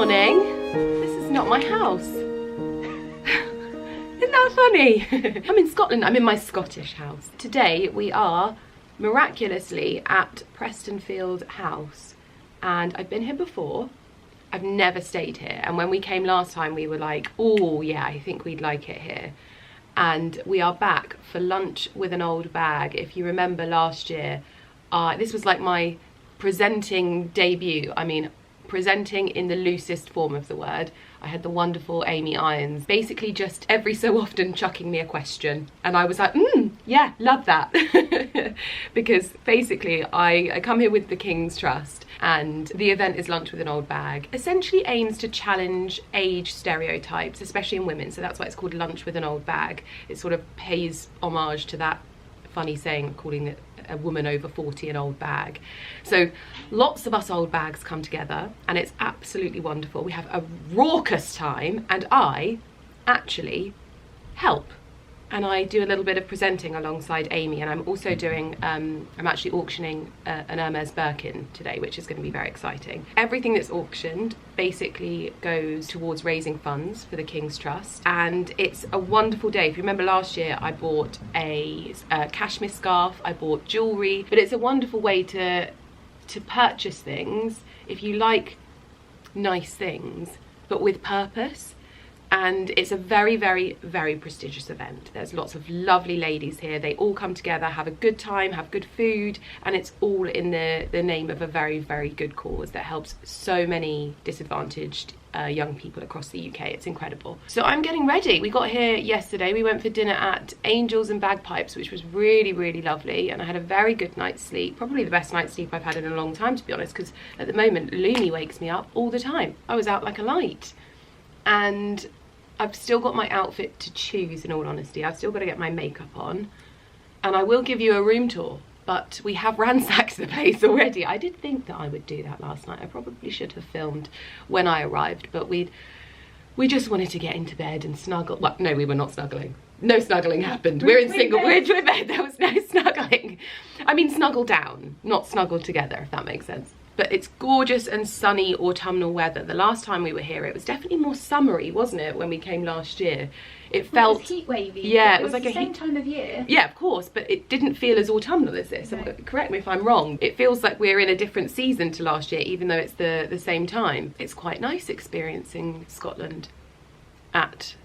morning. This is not my house. Isn't that funny? I'm in Scotland. I'm in my Scottish house. Today we are miraculously at Prestonfield house, and I've been here before. I've never stayed here, and when we came last time we were like, oh yeah, I think we'd like it here. And we are back for lunch with an old bag. If you remember last year, this was like my presenting debut. I mean, presenting in the loosest form of the word. I had the wonderful Amy Irons basically just every so often chucking me a question, and I was like, yeah, love that. Because basically I come here with the King's Trust, and the event is Lunch with an Old Bag. Essentially aims to challenge age stereotypes, especially in women, so that's why it's called Lunch with an Old Bag. It sort of pays homage to that funny saying, calling it a woman over 40 an old bag. So lots of us old bags come together, and it's absolutely wonderful. We have a raucous time, and I actually help, and I do a little bit of presenting alongside Amy, and I'm also doing I'm actually auctioning an Hermes Birkin today, which is going to be very exciting. Everything that's auctioned basically goes towards raising funds for the King's Trust, and it's a wonderful day. If you remember last year, I bought a cashmere scarf, I bought jewellery, but it's a wonderful way to purchase things if you like nice things but with purpose. And it's a very, very, very prestigious event. There's lots of lovely ladies here. They all come together, have a good time, have good food, and it's all in the name of a very, very good cause that helps so many disadvantaged young people across the UK. It's incredible. So I'm getting ready. We got here yesterday. We went for dinner at Angels and Bagpipes, which was really, really lovely, and I had a very good night's sleep. Probably the best night's sleep I've had in a long time, to be honest, because at the moment Looney wakes me up all the time. I was out like a light, and I've still got my outfit to choose, in all honesty. I've still got to get my makeup on, and I will give you a room tour, but we have ransacked the place already. I did think that I would do that last night. I probably should have filmed when I arrived, but we just wanted to get into bed and snuggle. Well, no, we were not snuggling. No snuggling happened. We're in single bed. There was no snuggling. I mean, snuggle down, not snuggle together, if that makes sense. But it's gorgeous and sunny autumnal weather. The last time we were here, it was definitely more summery, wasn't it, when we came last year? It felt... It was heat wavy. Yeah, it was like the same time of year. Yeah, of course, but it didn't feel as autumnal as this. No. Correct me if I'm wrong. It feels like we're in a different season to last year, even though it's the same time. It's quite nice experiencing Scotland at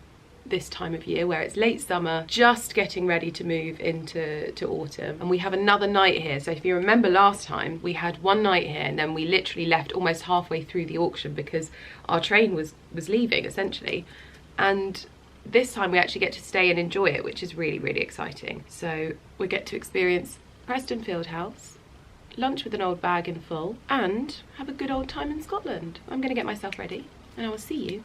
this time of year, where it's late summer, just getting ready to move into autumn, and we have another night here. So if you remember last time, we had one night here, and then we literally left almost halfway through the auction because our train was leaving essentially, and this time we actually get to stay and enjoy it, which is really, really exciting. So we get to experience Prestonfield House, lunch with an old bag in full, and have a good old time in Scotland. I'm gonna get myself ready, and I will see you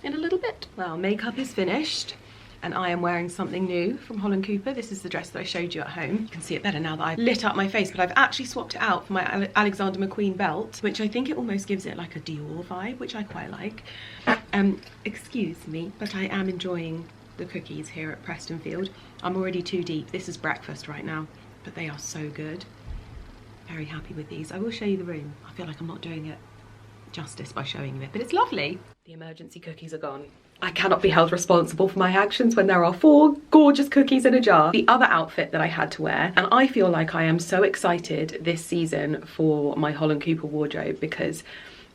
in a little bit. Well, makeup is finished, and I am wearing something new from Holland Cooper. This is the dress that I showed you at home. You can see it better now that I've lit up my face, but I've actually swapped it out for my Alexander McQueen belt, which I think it almost gives it like a Dior vibe, which I quite like. Excuse me, but I am enjoying the cookies here at Prestonfield. I'm already too deep. This is breakfast right now, but they are so good. Very happy with these. I will show you the room. I feel like I'm not doing it justice by showing you it, but it's lovely. The emergency cookies are gone. I cannot be held responsible for my actions when there are 4 gorgeous cookies in a jar. The other outfit that I had to wear, and I feel like I am so excited this season for my Holland Cooper wardrobe, because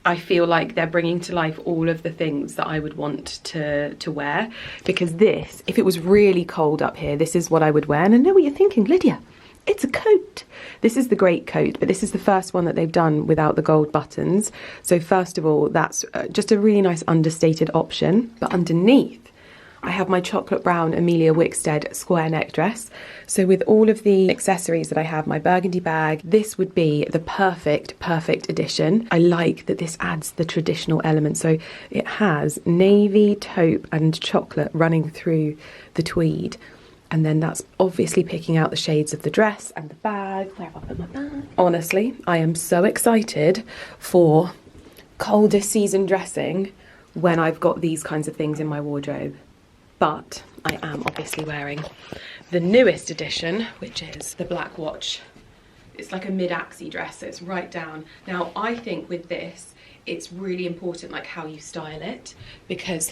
I feel like they're bringing to life all of the things that I would want to wear. Because this, if it was really cold up here, this is what I would wear. And I know what you're thinking, Lydia, it's a coat. This is the great coat, but this is the first one that they've done without the gold buttons. So first of all, that's just a really nice understated option. But underneath, I have my chocolate brown Amelia Wickstead square neck dress. So with all of the accessories that I have, my burgundy bag, this would be the perfect addition. I like that this adds the traditional element. So it has navy, taupe and chocolate running through the tweed. And then that's obviously picking out the shades of the dress and the bag. Where have I put my bag? Honestly, I am so excited for colder season dressing when I've got these kinds of things in my wardrobe. But I am obviously wearing the newest edition, which is the black watch It's like a mid-axi dress, so it's right down. Now, I think with this, it's really important like how you style it, because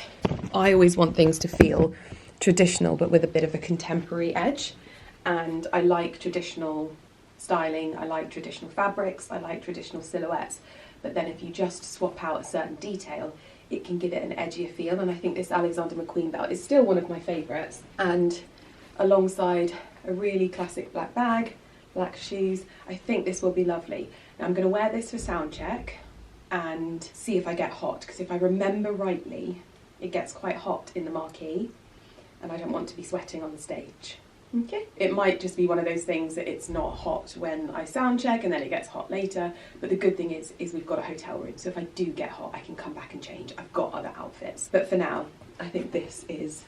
I always want things to feel traditional but with a bit of a contemporary edge, and I like traditional styling, I like traditional fabrics, I like traditional silhouettes, but then if you just swap out a certain detail, it can give it an edgier feel. And I think this Alexander McQueen belt is still one of my favourites, and alongside a really classic black bag, black shoes, I think this will be lovely. Now I'm going to wear this for sound check and see if I get hot, because if I remember rightly, it gets quite hot in the marquee and I don't want to be sweating on the stage. Okay. It might just be one of those things that it's not hot when I sound check and then it gets hot later, but the good thing is we've got a hotel room, so if I do get hot I can come back and change. I've got other outfits, but for now I think this is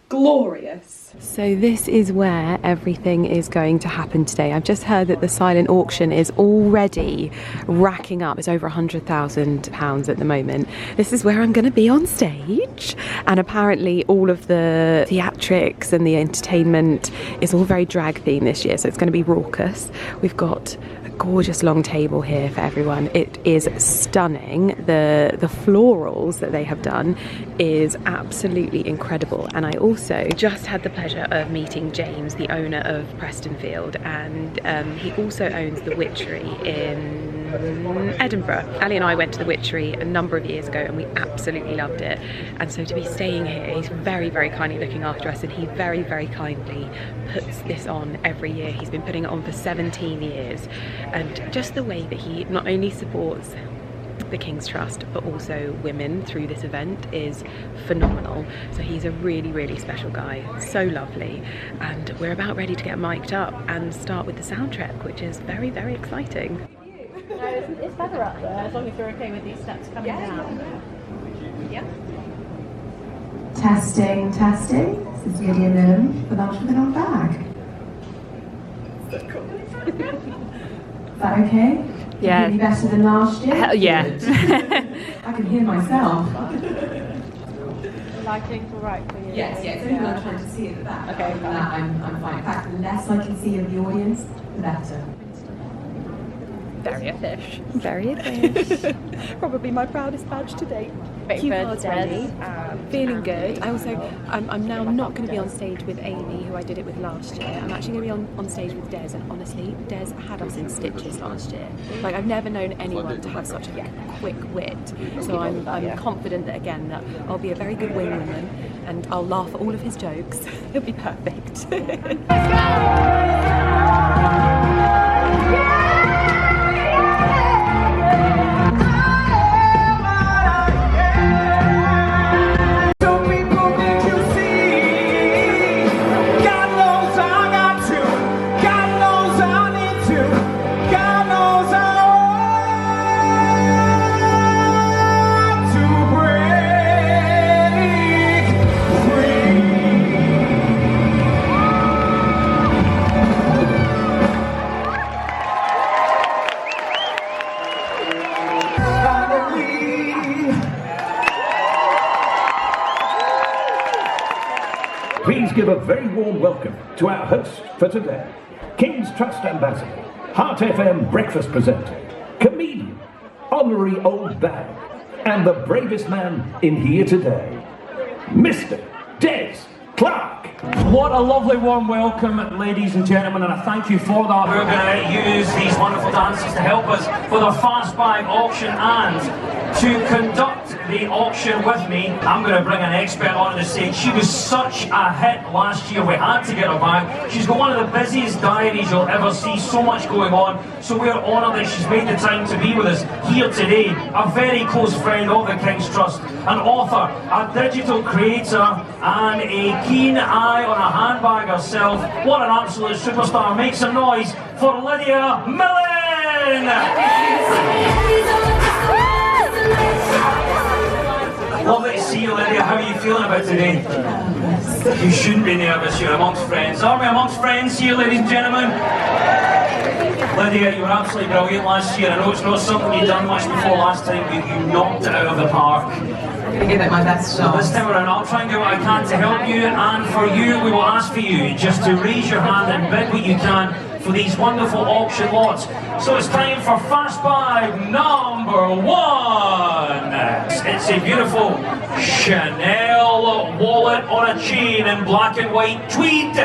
glorious. So this is where everything is going to happen today. I've just heard that the silent auction is already racking up. It's over £100,000 at the moment. This is where I'm going to be on stage, and apparently all of the theatrics and the entertainment is all very drag themed this year, so it's going to be raucous. We've got a gorgeous long table here for everyone. It is stunning. The florals that they have done is absolutely incredible, and I also just had the pleasure of meeting James, the owner of Prestonfield, and he also owns the Witchery in Edinburgh. Ali and I went to the Witchery a number of years ago and we absolutely loved it, and so to be staying here, he's very, very kindly looking after us, and he very, very kindly puts this on every year. He's been putting it on for 17 years, and just the way that he not only supports the King's Trust but also women through this event is phenomenal. So he's a really, really special guy, so lovely, and we're about ready to get mic'd up and start with the soundtrack, which is very, very exciting. It's better up there, as long as you're okay with these steps coming down. Yeah. Testing, testing. This is Lydia Millen for Lunch with an Old Bag. Is that okay? Yeah. Can you better than last year? Yeah. I can hear myself. The lighting's all right for you? Yes, yes. Only when I'm trying to see at the back. Okay, Other than that, I'm fine. In fact, the less I can see of the audience, the better. Very a fish. Very a fish. Probably my proudest badge to date. Cue cards ready. Feeling good. I also, I'm now not going to be on stage with Amy, who I did it with last year. I'm actually going to be on stage with Des, and honestly, Des had us in stitches last year. Like, I've never known anyone to have such a quick wit. So I'm confident that, again, that I'll be a very good wingwoman and I'll laugh at all of his jokes. He'll be perfect. Please give a very warm welcome to our host for today, King's Trust Ambassador, Heart FM breakfast presenter, comedian, honorary old bag, and the bravest man in here today, Mr. Des Clark. What a lovely warm welcome, ladies and gentlemen, and I thank you for that. We're going to use these wonderful dancers to help us with our fast bag auction, and to conduct the auction with me, I'm going to bring an expert on the stage. She was such a hit last year, we had to get her back. She's got one of the busiest diaries you'll ever see, so much going on, so we're honoured that she's made the time to be with us here today. A very close friend of the King's Trust, an author, a digital creator, and a keen eye on a handbag herself. What an absolute superstar. Make some noise for Lydia Millen! Lovely to see you, Lydia. How are you feeling about today? You shouldn't be nervous, you're amongst friends. Aren't we amongst friends here, ladies and gentlemen? Lydia, you were absolutely brilliant last year. I know it's not something you've done much before last time, but you knocked it out of the park. I'm going to give it my best shot. This time around, I'll try and do what I can to help you, and for you, we will ask for you just to raise your hand and bid what you can for these wonderful auction lots. So it's time for fast bag number 1. It's a beautiful Chanel wallet on a chain in black and white tweed.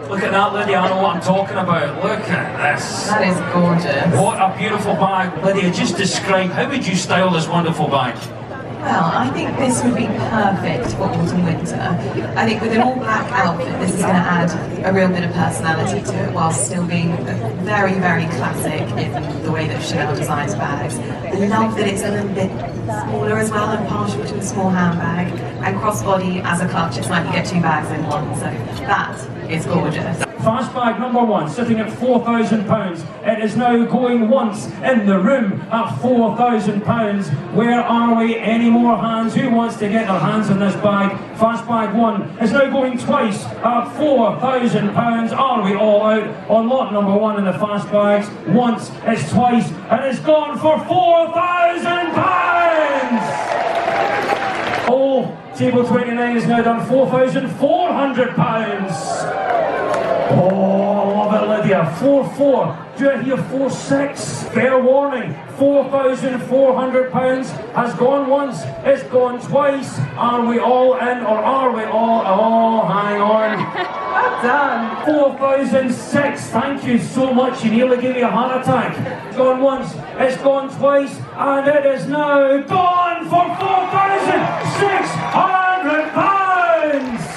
Look at that, Lydia, I know what I'm talking about. Look at this. That is gorgeous. What a beautiful bag. Lydia, just describe, how would you style this wonderful bag? Well, I think this would be perfect for autumn winter. I think with an all black outfit, this is going to add a real bit of personality to it, while still being very, very classic in the way that Chanel designs bags. I love that it's a little bit smaller as well. I'm partial to a small handbag, and crossbody as a clutch. It's like you get 2 bags in one, so that is gorgeous. Fast bag number 1, sitting at £4,000. It is now going once in the room at £4,000. Where are we? Any more hands? Who wants to get their hands on this bag? Fast bag 1 is now going twice at £4,000. Are we all out on lot number 1 in the fast bags? Once, it's twice, and it's gone for £4,000. Oh, table 29 is now done £4,400. Oh, love it, Lydia. 4-4. Do I hear 4-6? Fair warning. £4,400 has gone once. It's gone twice. Are we all in, or are we all? Oh, hang on. Well done. 4,006. Thank you so much. You nearly gave me a heart attack. It's gone once. It's gone twice, and it is now gone for £4,600.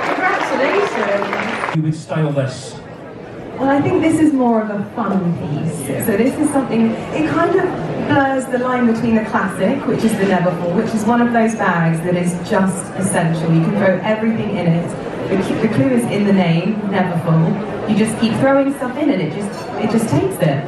Congratulations. You would style this? Well, I think this is more of a fun piece. So this is something, it kind of blurs the line between the classic, which is the Neverfull, which is one of those bags that is just essential. You can throw everything in it. The clue is in the name, Neverfull. You just keep throwing stuff in and it just takes it.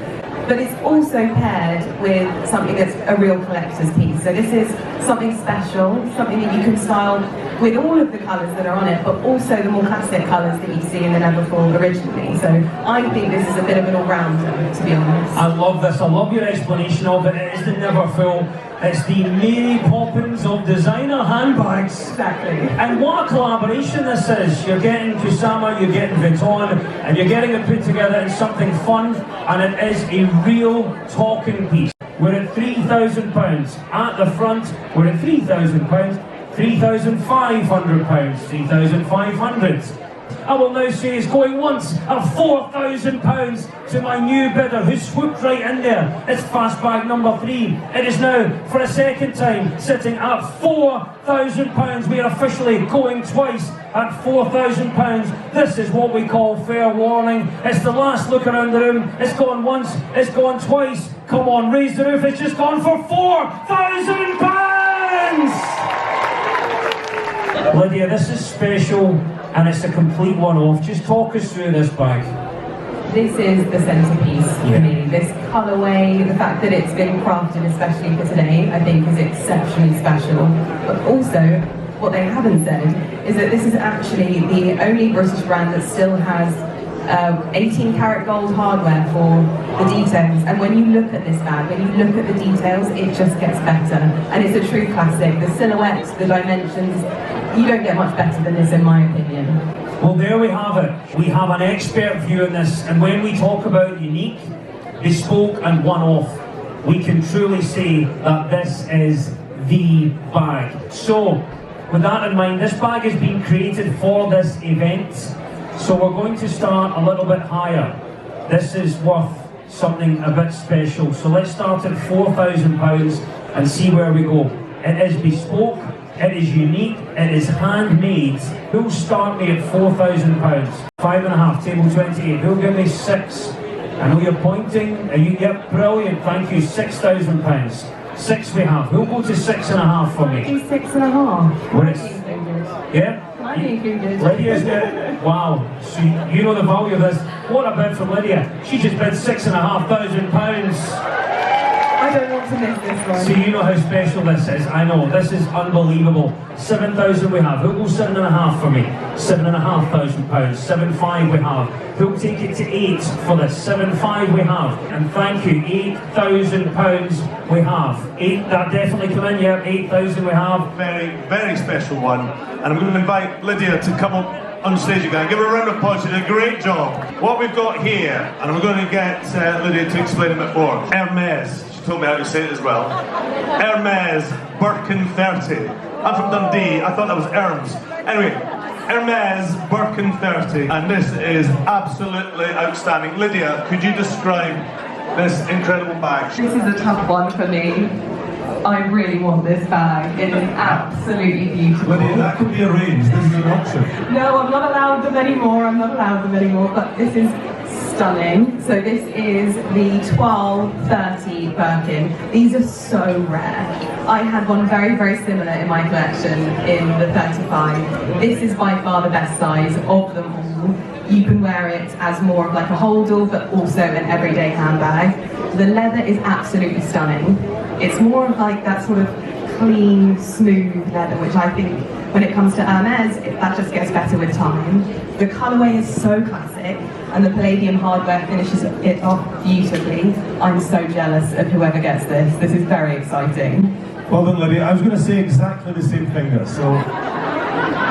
But it's also paired with something that's a real collector's piece. So this is something special, something that you can style with all of the colours that are on it, but also the more classic colours that you see in the Neverfull originally. So I think this is a bit of an all-rounder, to be honest. I love this. I love your explanation of it. It is the Neverfull. It's the Mary Poppins of designer handbags. Exactly. And what a collaboration this is. You're getting Kusama, you're getting Vuitton, and you're getting it put together in something fun, and it is a real talking piece. We're at £3,000. At the front, we're at £3,000. £3,500. 3,500. I will now say it's going once at £4,000 to my new bidder who swooped right in there. It's fast bag number 3. It is now, for a second time, sitting at £4,000. We are officially going twice at £4,000. This is what we call fair warning. It's the last look around the room. It's gone once, it's gone twice. Come on, raise the roof. It's just gone for £4,000. Lydia, this is special. And it's a complete one-off. Just talk us through this bag. This is the centerpiece for me. This colourway, the fact that it's been crafted especially for today, I think is exceptionally special. But also, what they haven't said is that this is actually the only British brand that still has 18-karat gold hardware for the details. And when you look at this bag, when you look at the details, it just gets better. And it's a true classic. The silhouettes, the dimensions, you don't get much better than this in my opinion. Well, there we have it. We have an expert view on this, and when we talk about unique, bespoke and one-off, we can truly say that this is the bag. So, with that in mind, this bag has been created for this event, so we're going to start a little bit higher. This is worth something a bit special, so let's start at £4,000 and see where we go. It is bespoke, it is unique, it is handmade. Who'll start me at £4,000? 5.5, table 28. Who'll give me 6? I know you're pointing. Are you? Yep, brilliant. Thank you. £6,000. 6 we have. Who'll go to 6.5 for me? 6.5. Where is? Yeah. Might be included. Lydia's there. Wow. So you know the value of this. What a bid from Lydia. She just bid £6,500. I don't want to miss this one. So you know how special this is. I know, this is unbelievable. 7,000 we have. Who'll go 7.5 for me? £7,500. 7.5 we have. Who'll take it to 8 for this? 7.5 we have. And thank you, £8,000 we have. 8, that definitely come in, yeah, 8,000 we have. Very, very special one. And I'm going to invite Lydia to come up on stage again. Give her a round of applause, she did a great job. what we've got here, and I'm going to get Lydia to explain it before. Hermes, she told me how to say it as well. Hermes Birkin 30. I'm from Dundee, I thought that was Hermes. Anyway, Hermes Birkin 30, and this is absolutely outstanding. Lydia, could you describe this incredible bag? This is a tough one for me. I really want this bag. It is absolutely beautiful. Lydia, that could be arranged. This is an option. No, I'm not allowed them anymore. But this is stunning. So this is the 1230 Birkin. These are so rare. I had one very, very similar in my collection in the 35. This is by far the best size of them all. You can wear it as more of like a holdall, but also an everyday handbag. The leather is absolutely stunning. It's more of like that sort of clean, smooth leather, which I think when it comes to Hermes, that just gets better with time. The colourway is so classic, and the palladium hardware finishes it off beautifully. I'm so jealous of whoever gets this. This is very exciting. Well done, Lydia. I was going to say exactly the same thing there, so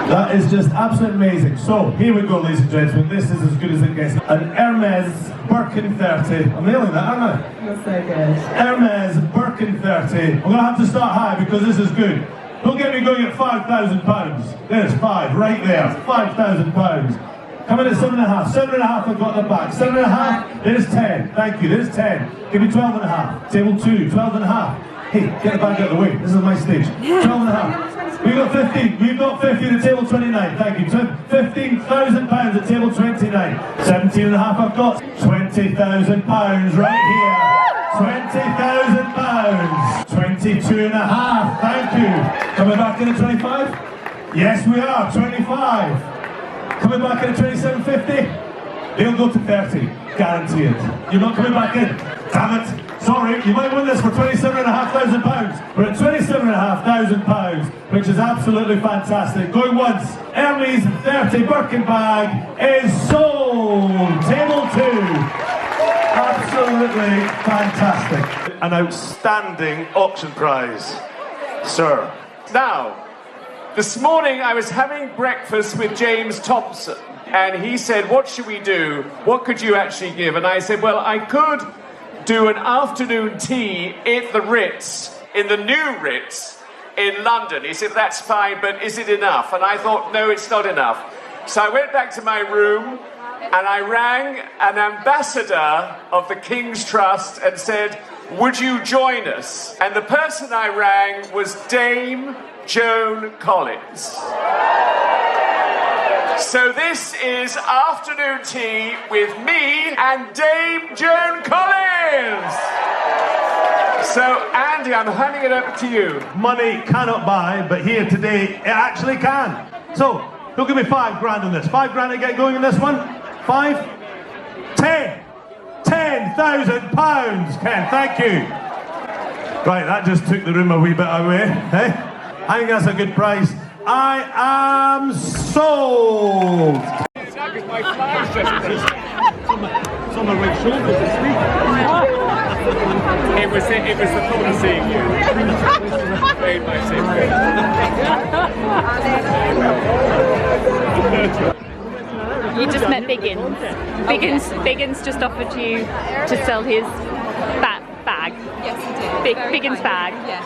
that is just absolutely amazing. So here we go, ladies and gentlemen. This is as good as it gets. An Hermes Birkin 30. I'm nailing that, aren't I? You're so good. Hermes Birkin 30. I'm going to have to start high because this is good. Don't get me going at £5,000. There's 5 right there. £5,000. Coming at 7.5. 7.5 I've got the back. 7.5. There's 10. Thank you. There's 10. Give me 12.5. Table 2. 12.5. Hey, get the bag out of the way. This is my stage. 12.5. We've got 15. We've got 50 at table 29. Thank you. £15,000 at table 29. 17.5 I've got. £20,000 right here. £20,000. 22.5. Thank you. Coming back in at 25? Yes, we are. 25. Coming back in at 27.50? They'll go to 30. Guarantee it. You're not coming back in. Damn it. Sorry, you might win this for £27,500. We're at £27,500, which is absolutely fantastic. Going once. Hermes 30 Birkin bag is sold. Table 2. Absolutely fantastic. An outstanding auction prize, sir. Now, this morning I was having breakfast with James Thompson, and he said, what should we do? What could you actually give? And I said, well, I could do an afternoon tea at the Ritz, in the new Ritz in London. He said, that's fine, but is it enough? And I thought, no, it's not enough. So I went back to my room and I rang an ambassador of the King's Trust and said, would you join us? And the person I rang was Dame Joan Collins. So this is afternoon tea with me and Dame Joan Collins. So Andy, I'm handing it over to you. Money cannot buy, but here today it actually can. So, who'll give me £5,000 on this? £5,000 to get going on this one? 5? 10. £10,000, Ken, thank you. Right, that just took the room a wee bit away. Eh? I think that's a good price. I am sold. It's on my right shoulder this week. It was the thought of seeing you. Made my You just met Biggins. Biggins just offered you to sell his bag. Yes, he did. Biggins bag. Yes.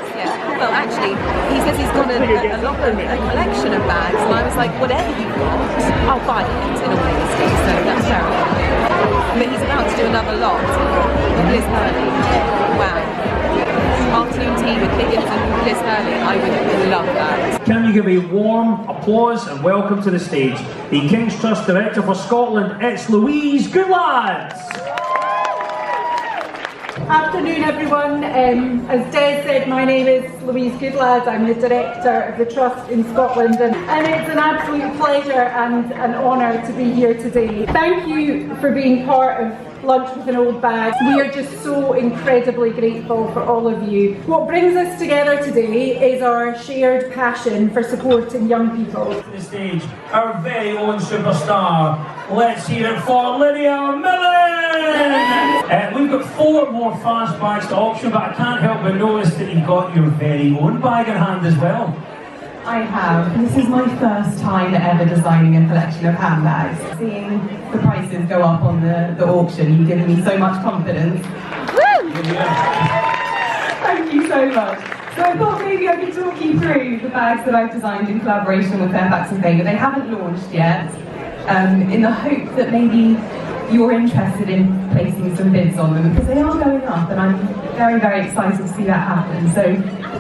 Well, actually, he says he's got a collection of bags, and I was like, whatever you want, I'll buy it, in all honesty, so that's fair enough. But he's about to do another lot with Liz Hurley. Wow. Afternoon tea with Biggins and Liz Hurley, I would love that. Can you give a warm applause and welcome to the stage the King's Trust Director for Scotland, it's Louise Goodlads. Afternoon everyone, as Des said, my name is Louise Goodlads. I'm the Director of the Trust in Scotland, and it's an absolute pleasure and an honour to be here today. Thank you for being part of Lunch with an Old Bag. We are just so incredibly grateful for all of you. What brings us together today is our shared passion for supporting young people. To the stage, our very own superstar. Let's hear it for Lydia Millen! We've got 4 more fast bags to auction, but I can't help but notice that you've got your very own bag in hand as well. I have. This is my first time ever designing a collection of handbags. Seeing the prices go up on the auction, you've given me so much confidence. Thank you so much. So I thought maybe I could talk you through the bags that I've designed in collaboration with Fairfax and Faber. They haven't launched yet, in the hope that maybe you're interested in placing some bids on them, because they are going up and I'm very, very excited to see that happen. So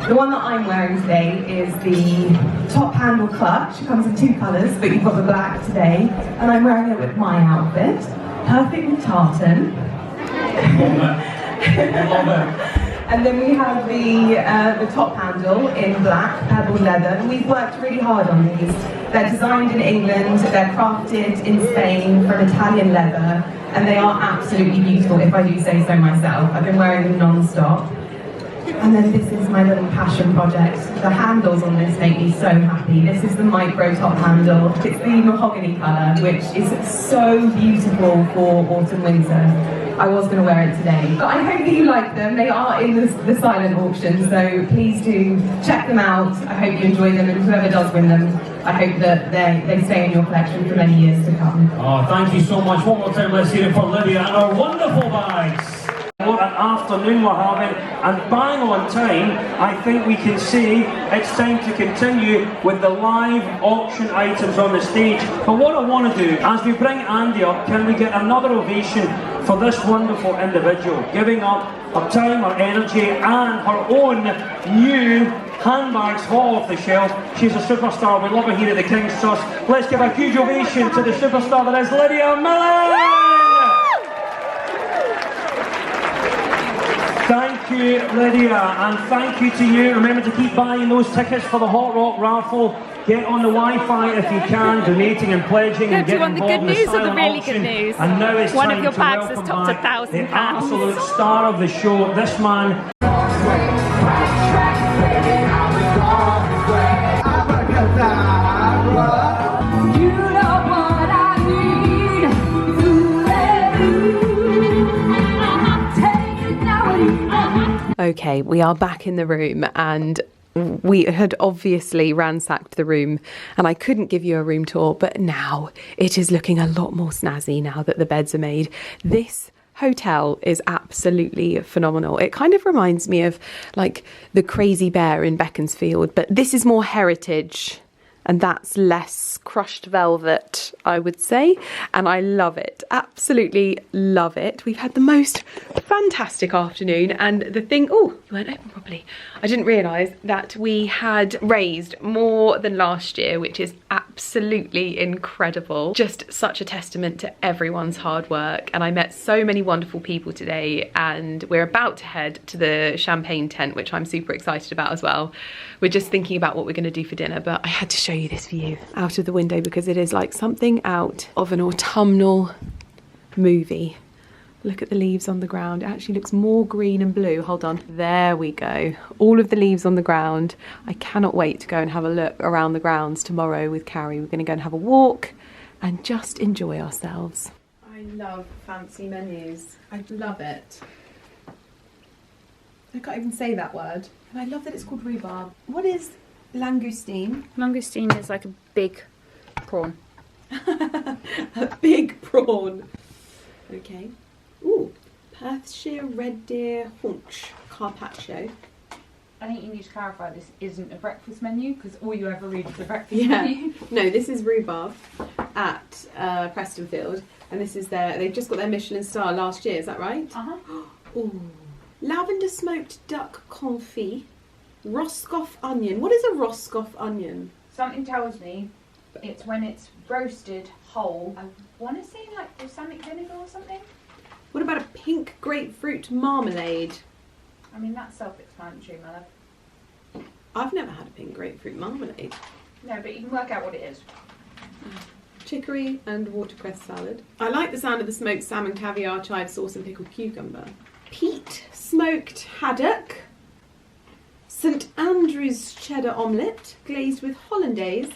the one that I'm wearing today is the top handle clutch. It comes in 2 colours, but you've got the black today, and I'm wearing it with my outfit. Perfect with tartan. And then we have the top handle in black, pebbled leather, and we've worked really hard on these. They're designed in England, they're crafted in Spain from Italian leather, and they are absolutely beautiful, if I do say so myself. I've been wearing them non-stop. And then this is my little passion project. The handles on this make me so happy. This is the micro top handle. It's the mahogany colour, which is so beautiful for autumn winter. I was going to wear it today. But I hope that you like them. They are in the silent auction, so please do check them out. I hope you enjoy them, and whoever does win them, I hope that they stay in your collection for many years to come. Oh, thank you so much. One more time, let's hear it for Lydia and our wonderful bags. What an afternoon we're having, and bang on time, I think we can say it's time to continue with the live auction items on the stage. But what I want to do, as we bring Andy up, can we get another ovation for this wonderful individual, giving up her time, her energy, and her own new handbags fall off the shelf. She's a superstar. We love her here at the King's Trust. Let's give a huge ovation to the superstar that is Lydia Millen! Thank you, Lydia, and thank you to you. Remember to keep buying those tickets for the Hot Rock raffle. Get on the Wi-Fi if you can, donating and pledging and getting involved in the silent auction. Do you want the good news or the really good news? And now it's one time of your to bags welcome has topped back £1,000. the absolute star of the show. This man. Okay, we are back in the room, and we had obviously ransacked the room and I couldn't give you a room tour, but now it is looking a lot more snazzy now that the beds are made. This hotel is absolutely phenomenal. It kind of reminds me of like the Crazy Bear in Beaconsfield, but this is more heritage and that's less crushed velvet, I would say, and I love it, absolutely love it. We've had the most fantastic afternoon, and the thing, oh, you weren't open properly. I didn't realise that we had raised more than last year, which is absolutely incredible. Just such a testament to everyone's hard work, and I met so many wonderful people today, and we're about to head to the champagne tent, which I'm super excited about as well. We're just thinking about what we're going to do for dinner, but I had to show you this view out of the window because it is like something out of an autumnal movie. Look at the leaves on the ground. It actually looks more green and blue. Hold on. There we go. All of the leaves on the ground. I cannot wait to go and have a look around the grounds tomorrow with Carrie. We're going to go and have a walk and just enjoy ourselves. I love fancy menus. I love it. I can't even say that word. And I love that it's called rhubarb. What is langoustine? Langoustine is like a big prawn. A big prawn. Okay. Ooh, Perthshire red deer haunch carpaccio. I think you need to clarify this isn't a breakfast menu because all you ever read is the breakfast menu. No, this is rhubarb at Prestonfield, and this is they've just got their Michelin star last year, is that right? Uh-huh. Ooh. Lavender smoked duck confit, Roscoff onion. What is a Roscoff onion? Something tells me it's when it's roasted whole. I want to say like balsamic vinegar or something. What about a pink grapefruit marmalade? I mean, that's self-explanatory, my love. I've never had a pink grapefruit marmalade. No, but you can work out what it is. Chicory and watercress salad. I like the sound of the smoked salmon, caviar, chive sauce and pickled cucumber. Peat smoked haddock. St Andrew's cheddar omelette glazed with hollandaise,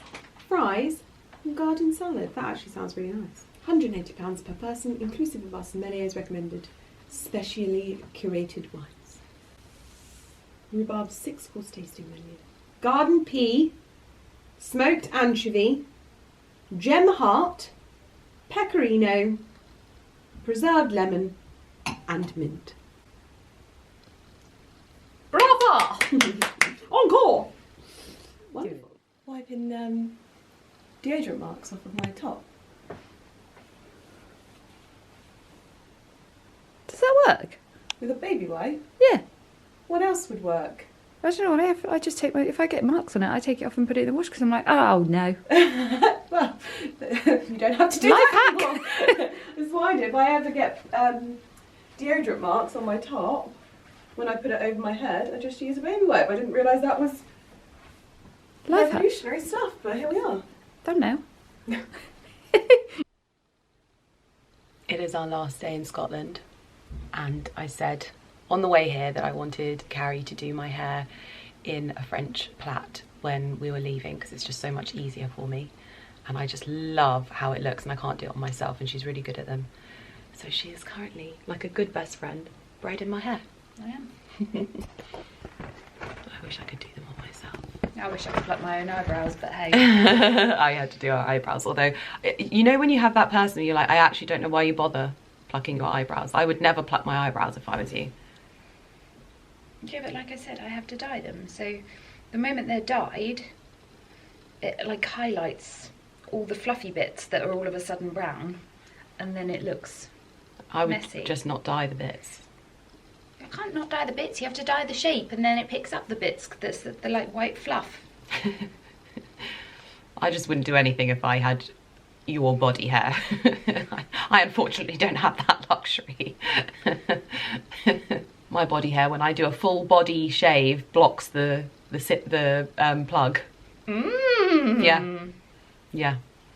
fries and garden salad. That actually sounds really nice. £180 per person, inclusive of our sommeliers recommended specially curated wines. Rhubarb 6-course tasting menu. Garden pea smoked anchovy, gem heart, pecorino, preserved lemon and mint. Bravo! Encore! Wonderful. Wiping deodorant marks off of my top. Does that work? With a baby wipe? Yeah. What else would work? I don't know. I just take if I get marks on it, I take it off and put it in the wash because I'm like, oh no. Well, you don't have to do that anymore. That's what I do. If I ever get deodorant marks on my top, when I put it over my head, I just use a baby wipe. I didn't realise that was revolutionary stuff, but here we are. Don't know. It is our last day in Scotland, and I said on the way here that I wanted Carrie to do my hair in a French plait when we were leaving because it's just so much easier for me, and I just love how it looks and I can't do it on myself, and she's really good at them. So she is currently, like a good best friend, braiding my hair. I am. I wish I could do them on myself. I wish I could pluck my own eyebrows, but hey. I had to do our eyebrows, although, you know when you have that person you're like, I actually don't know why you bother plucking your eyebrows. I would never pluck my eyebrows if I was you. Yeah, but like I said, I have to dye them, so the moment they're dyed, it like highlights all the fluffy bits that are all of a sudden brown, and then it looks messy. I would just not dye the bits. You can't not dye the bits, you have to dye the shape, and then it picks up the bits that's the like white fluff. I just wouldn't do anything if I had your body hair. I unfortunately don't have that luxury. My body hair, when I do a full body shave, blocks the plug. Yeah.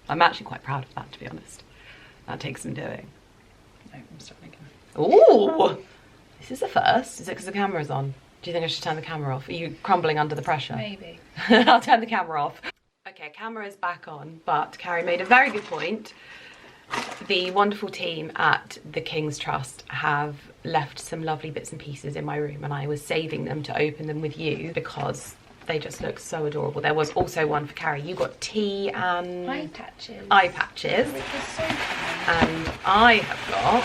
I'm actually quite proud of that, to be honest. That takes some doing. No, I'm starting again. Ooh! This is a first. Is it because the camera's on? Do you think I should turn the camera off? Are you crumbling under the pressure? Maybe. I'll turn the camera off. Okay, camera is back on, but Carrie made a very good point. The wonderful team at the King's Trust have left some lovely bits and pieces in my room, and I was saving them to open them with you because they just look so adorable. There was also one for Carrie. You got tea and eye patches. Eye patches. And I have got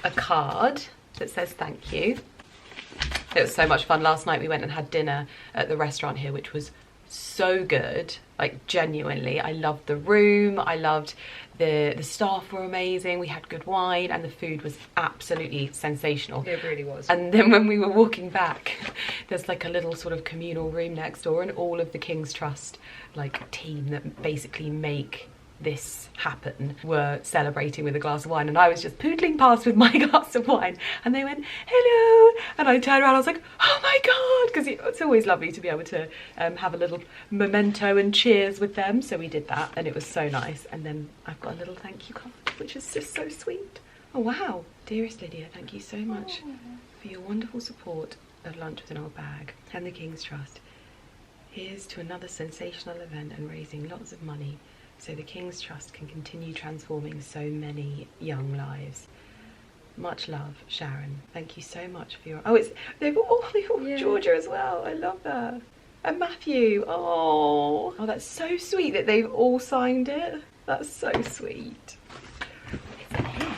a card that says thank you. It was so much fun. Last night we went and had dinner at the restaurant here, which was so good. Like, genuinely, I loved the room. I loved the staff were amazing. We had good wine and the food was absolutely sensational. It really was. And then when we were walking back, there's like a little sort of communal room next door, and all of the King's Trust like team that basically make this happen were celebrating with a glass of wine, and I was just poodling past with my glass of wine, and they went hello, and I turned around, I was like, oh my god, because it's always lovely to be able to have a little memento and cheers with them. So we did that and it was so nice. And then I've got a little thank you card, which is just so sweet. Oh wow. Dearest Lydia, thank you so much for your wonderful support of Lunch with an Old Bag and the King's Trust. Here's to another sensational event and raising lots of money so the King's Trust can continue transforming so many young lives. Much love, Sharon. Thank you so much for your... Oh, they've all yeah. Georgia as well. I love that. And Matthew. Oh, that's so sweet that they've all signed it. That's so sweet. What is in here?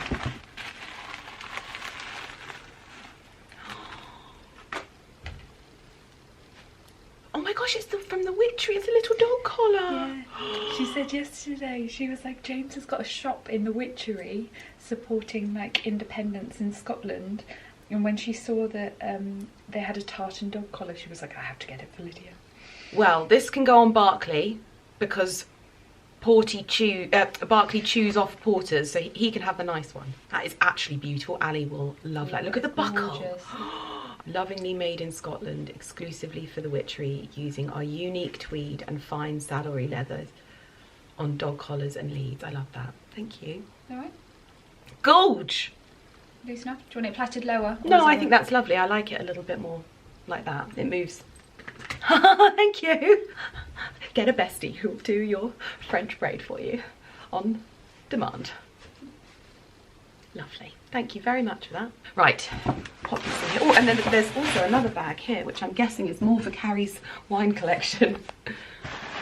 Oh my gosh, it's from the Witchery. It's a little dog collar. Yeah. She said yesterday, she was like, James has got a shop in the Witchery supporting like independence in Scotland. And when she saw that they had a tartan dog collar, she was like, I have to get it for Lydia. Well, this can go on Barclay because Barclay chews off porters, so he can have the nice one. That is actually beautiful. Ali will love that. Look at the buckle. Lovingly made in Scotland, exclusively for the Witchery, using our unique tweed and fine saddlery leathers on dog collars and leads. I love that. Thank you. Alright. Gorge! Loose enough? Do you want it plaited lower? No, I think that's lovely. I like it a little bit more like that. It moves. Thank you. Get a bestie who will do your French braid for you on demand. Lovely. Thank you very much for that. Right, pop this in here. Oh, and then there's also another bag here, which I'm guessing is more for Carrie's wine collection.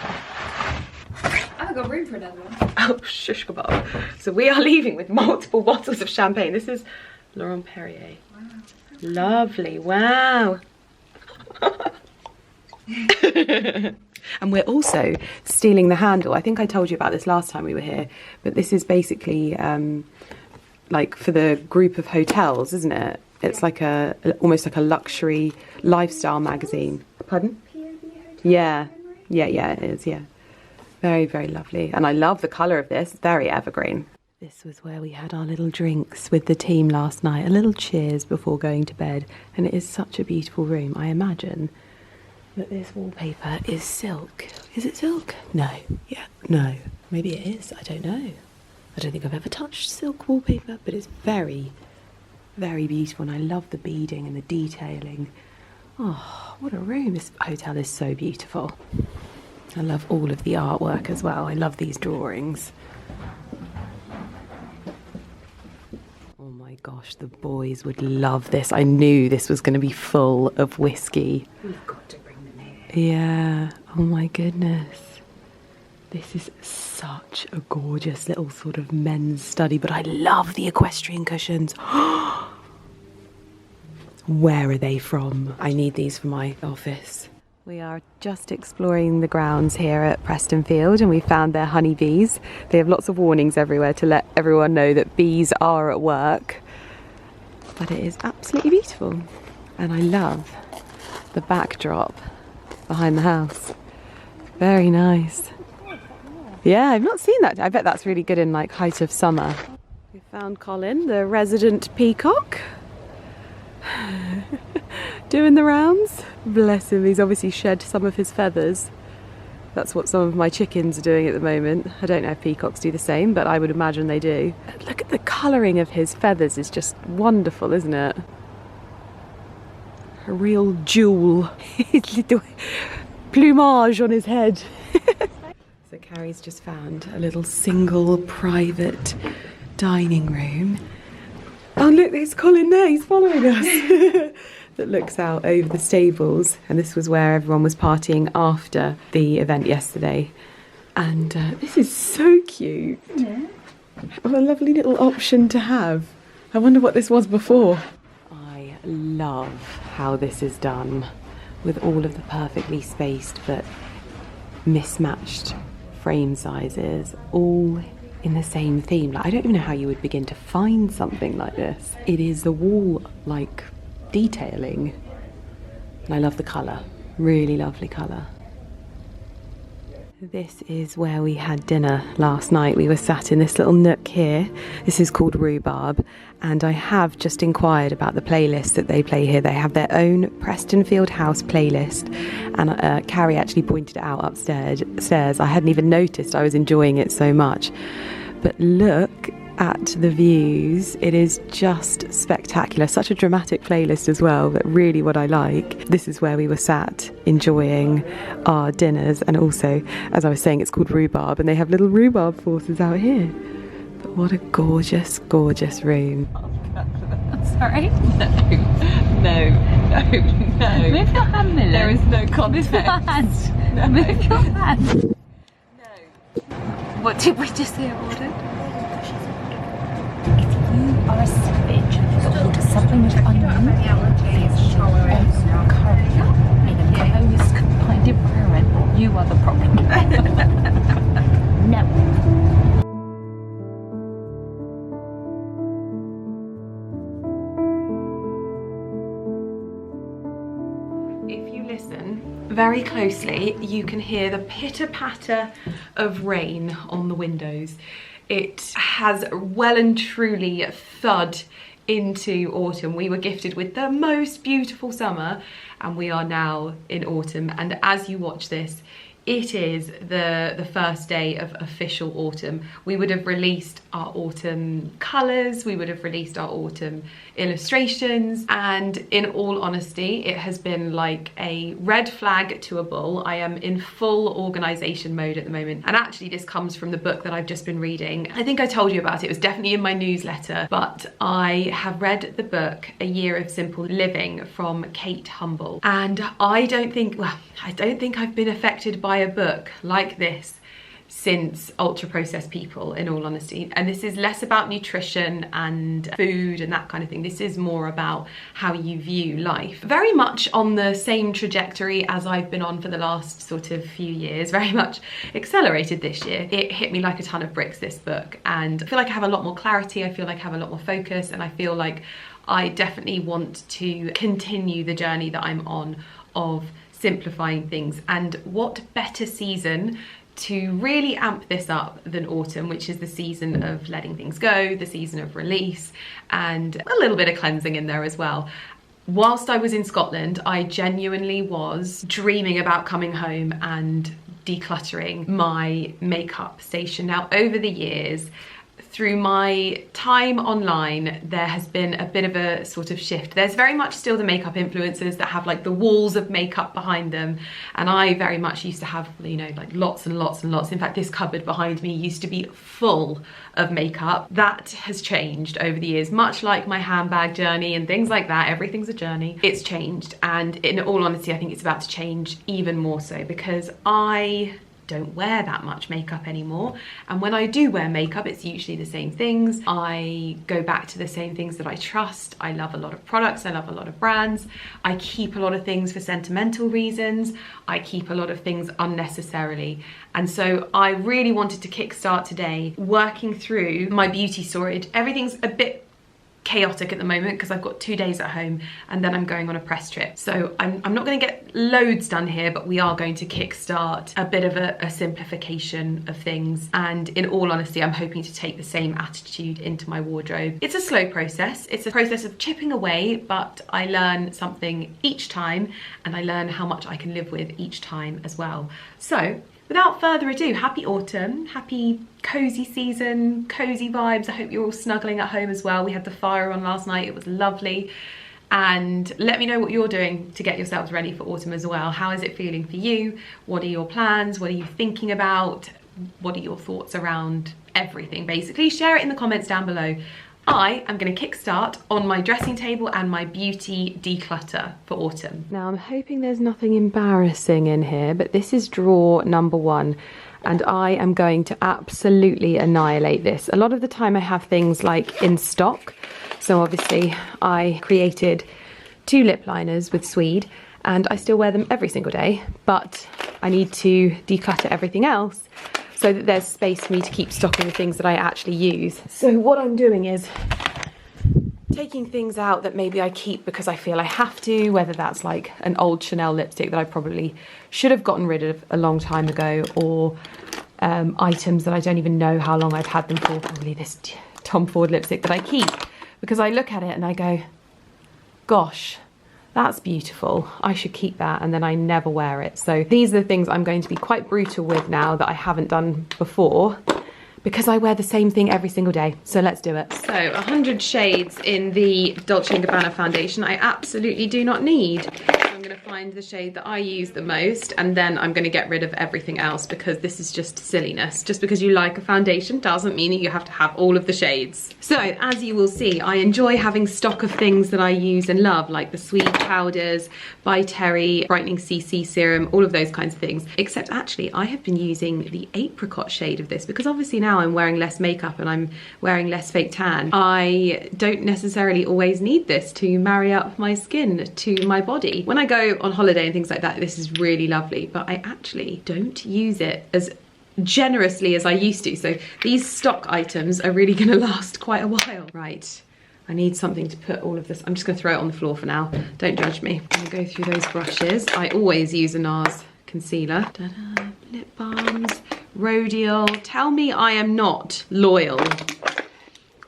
I haven't got room for another one. Oh, shush kebab. So we are leaving with multiple bottles of champagne. This is Laurent Perrier. Wow. Lovely, wow. And we're also stealing the handle. I think I told you about this last time we were here, but this is basically like for the group of hotels, isn't it? It's like almost like a luxury lifestyle magazine. Pardon? Yeah, it is, yeah. Very, very lovely. And I love the colour of this, very evergreen. This was where we had our little drinks with the team last night, a little cheers before going to bed. And it is such a beautiful room. I imagine that this wallpaper is silk. Is it silk? No. Yeah, no. Maybe it is, I don't know. I don't think I've ever touched silk wallpaper, but it's very, very beautiful. And I love the beading and the detailing. Oh, what a room. This hotel is so beautiful. I love all of the artwork as well. I love these drawings. Oh my gosh, the boys would love this. I knew this was going to be full of whiskey. We've got to bring them here. Yeah, oh my goodness. This is such a gorgeous little sort of men's study, but I love the equestrian cushions. Where are they from? I need these for my office. We are just exploring the grounds here at Prestonfield and we found their honeybees. They have lots of warnings everywhere to let everyone know that bees are at work. But it is absolutely beautiful. And I love the backdrop behind the house. Very nice. Yeah, I've not seen that. I bet that's really good in like height of summer. We found Colin, the resident peacock. Doing the rounds. Bless him, he's obviously shed some of his feathers. That's what some of my chickens are doing at the moment. I don't know if peacocks do the same, but I would imagine they do. Look at the colouring of his feathers, is just wonderful, isn't it? A real jewel. His little plumage on his head. So Carrie's just found a little single private dining room. Oh look, there's Colin there, he's following us. That looks out over the stables, and this was where everyone was partying after the event yesterday. And this is so cute. Yeah. What a lovely little option to have. I wonder what this was before. I love how this is done with all of the perfectly spaced but mismatched frame sizes, all in the same theme. Like, I don't even know how you would begin to find something like this. It is the wall like detailing, and I love the colour, really lovely colour. This is where we had dinner last night. We were sat in this little nook here. This is called Rhubarb, and I have just inquired about the playlist that they play here. They have their own Prestonfield House playlist, and Carrie actually pointed it out upstairs. I hadn't even noticed. I was enjoying it so much. But look at the views. It is just spectacular. Such a dramatic playlist as well, but really what I like. This is where we were sat enjoying our dinners, and also, as I was saying, it's called Rhubarb, and they have little rhubarb forces out here. But what a gorgeous, gorgeous room. Sorry? No. Move your hand, Millen. There is no context. Move your hand. No. Move your hand. No. What did we just hear, Warden? You are a savage. You order something with onion. Curry. In a closed, confined environment. You are the problem. No. If you listen very closely, you can hear the pitter-patter of rain on the windows. It has well and truly thud into autumn. We were gifted with the most beautiful summer, and we are now in autumn. And as you watch this, it is the first day of official autumn. We would have released our autumn colours, we would have released our autumn illustrations, and in all honesty, it has been like a red flag to a bull. I am in full organisation mode at the moment, and actually this comes from the book that I've just been reading. I think I told you about it, it was definitely in my newsletter, but I have read the book A Year of Simple Living from Kate Humble, and I don't think I've been affected by a book like this since Ultra Processed People, in all honesty. And this is less about nutrition and food and that kind of thing. This is more about how you view life. Very much on the same trajectory as I've been on for the last sort of few years, very much accelerated this year. It hit me like a ton of bricks, this book, and I feel like I have a lot more clarity, I feel like I have a lot more focus, and I feel like I definitely want to continue the journey that I'm on of simplifying things. And what better season to really amp this up than autumn, which is the season of letting things go, the season of release, and a little bit of cleansing in there as well. Whilst I was in Scotland, I genuinely was dreaming about coming home and decluttering my makeup station. Now, over the years, through my time online, there has been a bit of a sort of shift. There's very much still the makeup influencers that have like the walls of makeup behind them. And I very much used to have, you know, like lots and lots and lots. In fact, this cupboard behind me used to be full of makeup. That has changed over the years, much like my handbag journey and things like that. Everything's a journey. It's changed. And in all honesty, I think it's about to change even more so, because I don't wear that much makeup anymore, and when I do wear makeup, it's usually the same things. I go back to the same things that I trust. I love a lot of products, I love a lot of brands, I keep a lot of things for sentimental reasons, I keep a lot of things unnecessarily. And so I really wanted to kickstart today working through my beauty storage. Everything's a bit chaotic at the moment because I've got 2 days at home and then I'm going on a press trip. So I'm not going to get loads done here, but we are going to kickstart a bit of a simplification of things. And in all honesty, I'm hoping to take the same attitude into my wardrobe. It's a slow process. It's a process of chipping away, but I learn something each time, and I learn how much I can live with each time as well. So without further ado, happy autumn, happy cozy season, cozy vibes. I hope you're all snuggling at home as well. We had the fire on last night, it was lovely. And let me know what you're doing to get yourselves ready for autumn as well. How is it feeling for you? What are your plans? What are you thinking about? What are your thoughts around everything? Basically, share it in the comments down below. I am going to kickstart on my dressing table and my beauty declutter for autumn. Now, I'm hoping there's nothing embarrassing in here, but this is drawer number 1, and I am going to absolutely annihilate this. A lot of the time I have things like in stock. So obviously I created 2 lip liners with Swede, and I still wear them every single day, but I need to declutter everything else so that there's space for me to keep stocking the things that I actually use. So what I'm doing is taking things out that maybe I keep because I feel I have to, whether that's like an old Chanel lipstick that I probably should have gotten rid of a long time ago, or items that I don't even know how long I've had them for, probably this Tom Ford lipstick that I keep, because I look at it and I go, gosh, that's beautiful, I should keep that, and then I never wear it. So these are the things I'm going to be quite brutal with now that I haven't done before, because I wear the same thing every single day. So let's do it. So 100 shades in the Dolce & Gabbana foundation I absolutely do not need. I'm going to find the shade that I use the most, and then I'm going to get rid of everything else, because this is just silliness. Just because you like a foundation doesn't mean that you have to have all of the shades. So as you will see, I enjoy having stock of things that I use and love, like the Swede powders, by Terry, brightening CC serum, all of those kinds of things. Except actually I have been using the apricot shade of this, because obviously now I'm wearing less makeup and I'm wearing less fake tan. I don't necessarily always need this to marry up my skin to my body. When I go on holiday and things like that, this is really lovely, but I actually don't use it as generously as I used to. So these stock items are really going to last quite a while. Right, I need something to put all of this. I'm just going to throw it on the floor for now. Don't judge me. I'm going to go through those brushes. I always use a NARS concealer. Ta-da. Lip balms, Rodial. Tell me I am not loyal.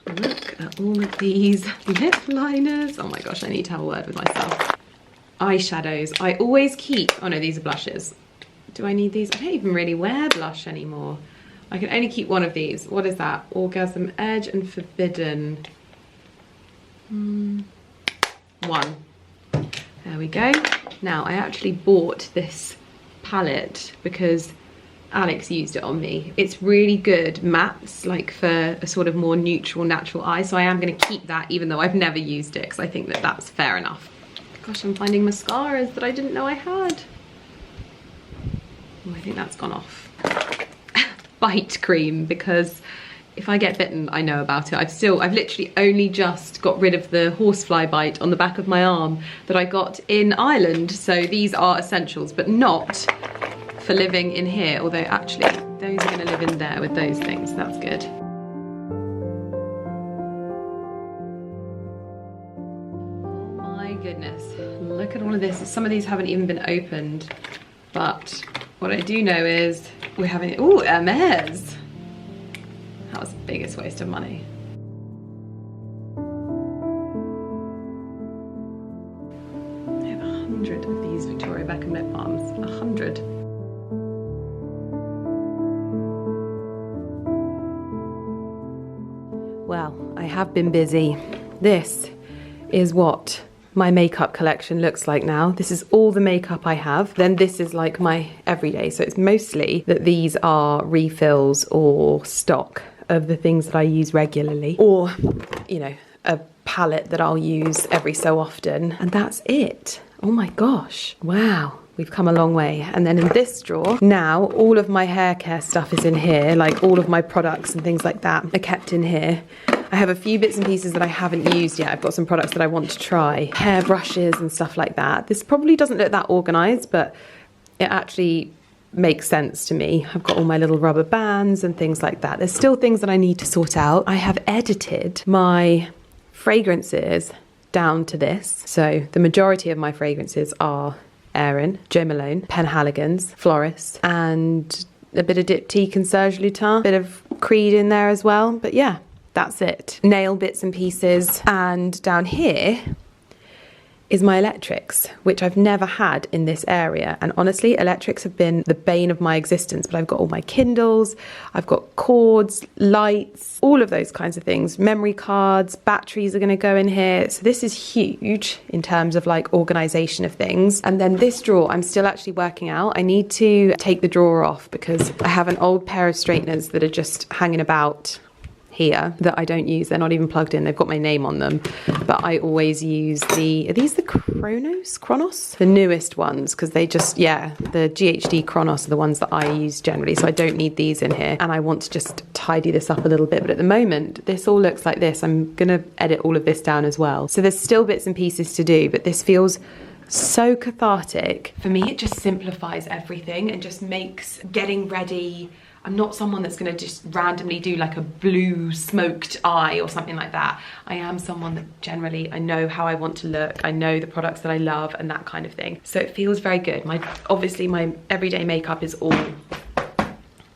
Look at all of these lip liners. Oh my gosh, I need to have a word with myself. Eyeshadows. I always keep, oh no, these are blushes. Do I need these? I don't even really wear blush anymore. I can only keep one of these. What is that? Orgasm Edge and Forbidden. One. There we go. Now, I actually bought this palette because Alex used it on me. It's really good mattes, like for a sort of more neutral, natural eye. So I am going to keep that even though I've never used it because I think that that's fair enough. Gosh, I'm finding mascaras that I didn't know I had. Oh, I think that's gone off. Bite cream, because if I get bitten, I know about it. I've literally only just got rid of the horsefly bite on the back of my arm that I got in Ireland. So these are essentials, but not for living in here. Although actually, those are going to live in there with those things. That's good. Oh my goodness. Look at all of this. Some of these haven't even been opened. But what I do know is we're having, ooh, Hermes. That was the biggest waste of money. I have 100 of these Victoria Beckham lip balms. 100. Well, I have been busy. This is what my makeup collection looks like now. This is all the makeup I have. Then this is like my everyday. So it's mostly that these are refills or stock of the things that I use regularly, or, you know, a palette that I'll use every so often. And that's it. Oh my gosh. Wow. We've come a long way. And then in this drawer, now all of my hair care stuff is in here, like all of my products and things like that are kept in here. I have a few bits and pieces that I haven't used yet. I've got some products that I want to try, hair brushes and stuff like that. This probably doesn't look that organised, but it actually makes sense to me. I've got all my little rubber bands and things like that. There's still things that I need to sort out. I have edited my fragrances down to this. So the majority of my fragrances are Erin, Jo Malone, Penhaligon's, Floris, and a bit of Diptyque and Serge Lutens, a bit of Creed in there as well. But yeah, that's it. Nail bits and pieces. And down here is my electrics, which I've never had in this area. And honestly, electrics have been the bane of my existence, but I've got all my Kindles, I've got cords, lights, all of those kinds of things. Memory cards, batteries are gonna go in here. So this is huge in terms of like organization of things. And then this drawer, I'm still actually working out. I need to take the drawer off because I have an old pair of straighteners that are just hanging about here that I don't use. They're not even plugged in. They've got my name on them, but I always use are these the Chronos? The newest ones, because they just, yeah, the GHD Chronos are the ones that I use generally, so I don't need these in here. And I want to just tidy this up a little bit, but at the moment, this all looks like this. I'm gonna edit all of this down as well. So there's still bits and pieces to do, but this feels so cathartic. For me, it just simplifies everything and just makes getting ready. I'm not someone that's going to just randomly do like a blue smoked eye or something like that. I am someone that generally, I know how I want to look. I know the products that I love and that kind of thing. So it feels very good. Obviously my everyday makeup is all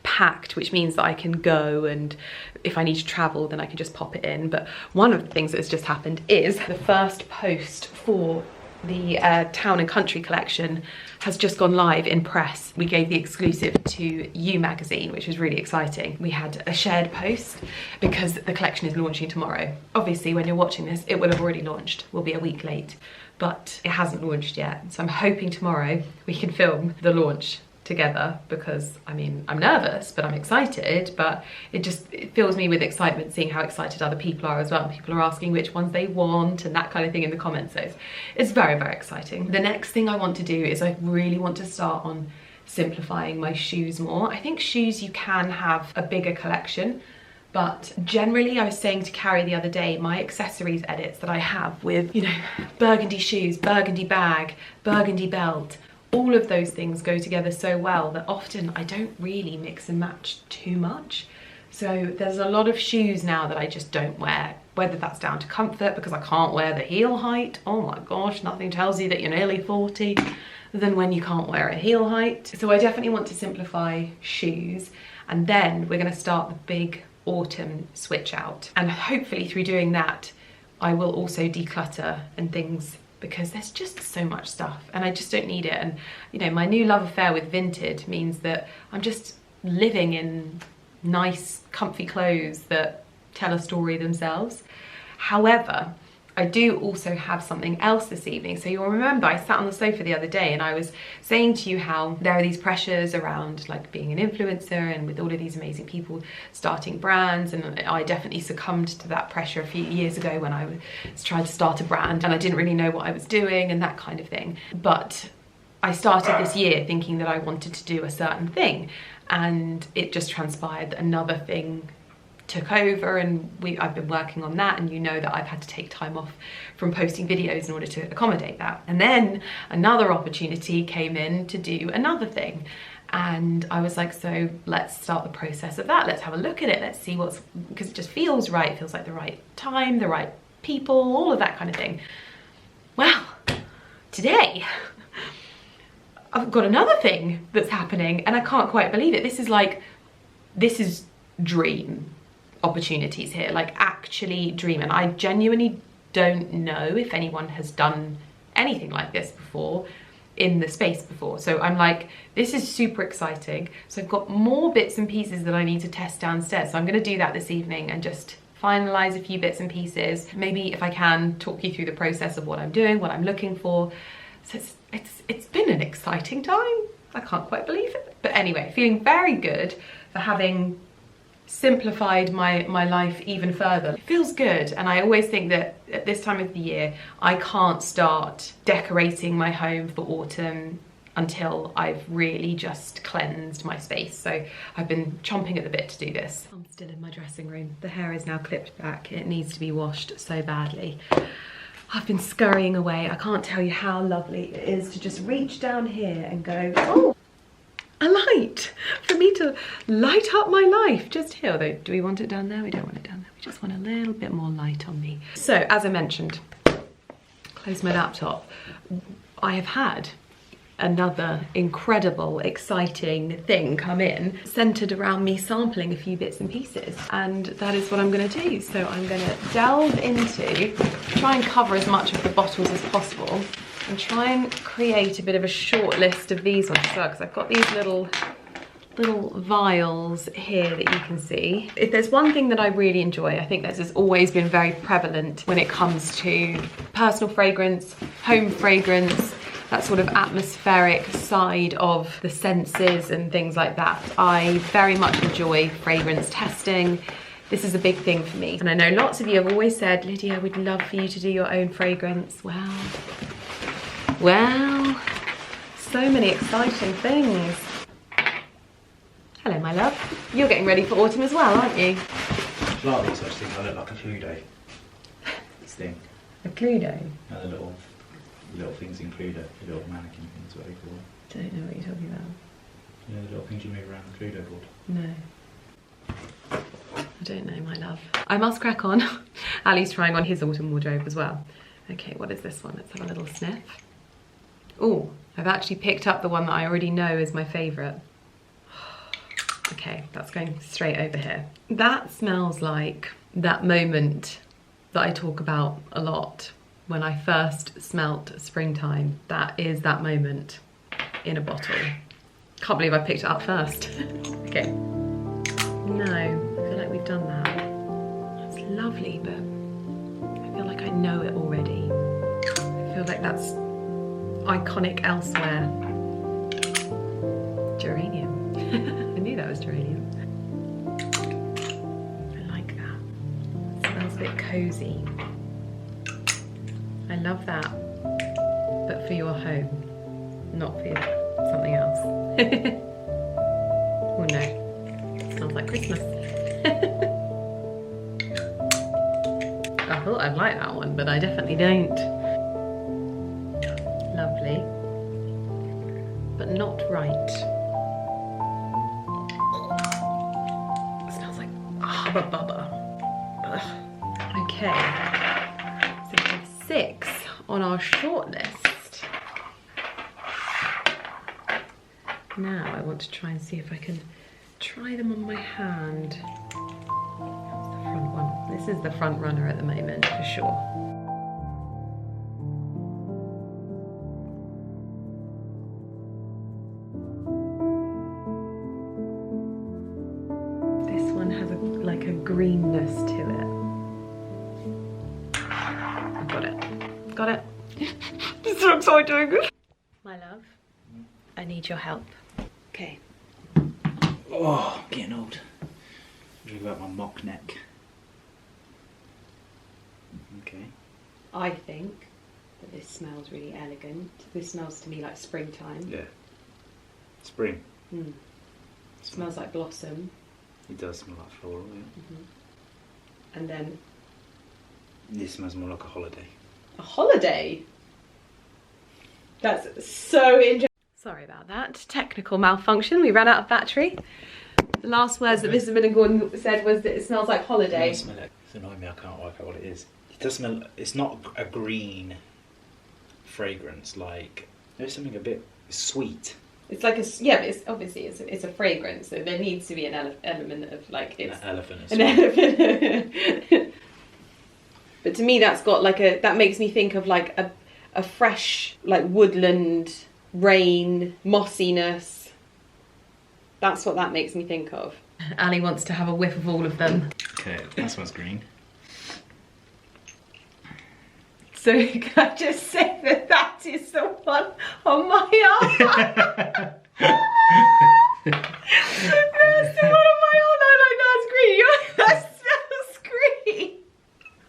packed, which means that I can go, and if I need to travel, then I can just pop it in. But one of the things that's just happened is the first post for the Town and Country collection has just gone live in press. We gave the exclusive to You magazine, which was really exciting. We had a shared post because the collection is launching tomorrow. Obviously, when you're watching this, it will have already launched. We'll be a week late, but it hasn't launched yet. So I'm hoping tomorrow we can film the launch together, because I mean, I'm nervous, but I'm excited. But it fills me with excitement seeing how excited other people are as well. People are asking which ones they want and that kind of thing in the comments. So it's very, very exciting. The next thing I want to do is I really want to start on simplifying my shoes more. I think shoes, you can have a bigger collection, but generally, I was saying to Carrie the other day, my accessories edits that I have with, you know, burgundy shoes, burgundy bag, burgundy belt, all of those things go together so well that often I don't really mix and match too much. So there's a lot of shoes now that I just don't wear, whether that's down to comfort because I can't wear the heel height. Oh my gosh, nothing tells you that you're nearly 40 than when you can't wear a heel height. So I definitely want to simplify shoes, and then we're gonna start the big autumn switch out. And hopefully through doing that, I will also declutter and things because there's just so much stuff and I just don't need it. And you know, my new love affair with Vinted means that I'm just living in nice, comfy clothes that tell a story themselves. However, I do also have something else this evening. So you'll remember I sat on the sofa the other day and I was saying to you how there are these pressures around like being an influencer and with all of these amazing people starting brands, and I definitely succumbed to that pressure a few years ago when I was trying to start a brand and I didn't really know what I was doing and that kind of thing. But I started this year thinking that I wanted to do a certain thing, and it just transpired that another thing took over, and I've been working on that, and you know that I've had to take time off from posting videos in order to accommodate that. And then another opportunity came in to do another thing, and I was like, so let's start the process of that. Let's have a look at it. Let's see because it just feels right. It feels like the right time, the right people, all of that kind of thing. Well, today I've got another thing that's happening and I can't quite believe it. This is dream opportunities here, like actually dream. And I genuinely don't know if anyone has done anything like this before in the space before. So I'm like, this is super exciting. So I've got more bits and pieces that I need to test downstairs. So I'm going to do that this evening and just finalize a few bits and pieces. Maybe if I can talk you through the process of what I'm doing, what I'm looking for. So it's been an exciting time. I can't quite believe it. But anyway, feeling very good for having simplified my life even further. It feels good, and I always think that at this time of the year I can't start decorating my home for autumn until I've really just cleansed my space. So I've been chomping at the bit to do this. I'm still in my dressing room. The hair is now clipped back. It needs to be washed so badly. I've been scurrying away. I can't tell you how lovely it is to just reach down here and go, oh, a light, for me to light up my life just here. Although, do we want it down there? We don't want it down there. We just want a little bit more light on me. So, as I mentioned, close my laptop. I have had another incredible, exciting thing come in, centered around me sampling a few bits and pieces. And that is what I'm gonna do. So I'm gonna delve into, try and cover as much of the bottles as possible, and try and create a bit of a short list of these ones as well, because I've got these little vials here that you can see. If there's one thing that I really enjoy, I think this has always been very prevalent when it comes to personal fragrance, home fragrance, that sort of atmospheric side of the senses and things like that. I very much enjoy fragrance testing. This is a big thing for me. And I know lots of you have always said, Lydia, I would love for you to do your own fragrance. Well, so many exciting things. Hello, my love. You're getting ready for autumn as well, aren't you? Like these, I just think I look like a Cluedo. This thing. A Cluedo? The little things in Cluedo, the little mannequin things, what they call them. Don't know what you're talking about. Yeah, the little things you move around the Cluedo board. No. I don't know, my love. I must crack on. Ali's trying on his autumn wardrobe as well. Okay, what is this one? Let's have a little sniff. Oh, I've actually picked up the one that I already know is my favourite. Okay, that's going straight over here. That smells like that moment that I talk about a lot when I first smelt springtime. That is that moment in a bottle. Can't believe I picked it up first. Okay. No, I feel like we've done that. It's lovely, but I feel like I know it already. I feel like that's iconic elsewhere. Geranium. I knew that was geranium. I like that. It smells a bit cozy. I love that, but for your home, not for something else. Oh no, it smells like Christmas. I thought I'd like that one, but I definitely don't. Lovely, but not right. It smells like Hubba Bubba. Ugh. Okay, so we have 6 on our short list. Now I want to try and see if I can try them on my hand. That's the front one. This is the front runner at the moment for sure. greenness to it. Got it. Got it. I'm so excited. My love, I need your help. Okay. Oh, I'm getting old. Drink about my mock neck. Okay. I think that this smells really elegant. This smells to me like springtime. Yeah. Spring. Mm. Smells like blossom. It does smell like floral, yeah. Mm-hmm. And then... This smells more like a holiday. A holiday? That's so interesting. Sorry about that. Technical malfunction. We ran out of battery. The last words that Mrs. Millen said was that it smells like holiday. It smell it. It's annoying me, I can't work out what it is. It does smell... It's not a green fragrance, like... There's something a bit sweet. It's like a... Yeah, but it's obviously it's a fragrance, so there needs to be an element of like... It's an elephant. An elephant. But to me that's got like a... That makes me think of like a fresh, like woodland, rain, mossiness. That's what that makes me think of. Ali wants to have a whiff of all of them. Okay, that smells green. So can I just say that that is the one on my arm? That's the one on my arm. I'm like, that's green. You're like, that smells green.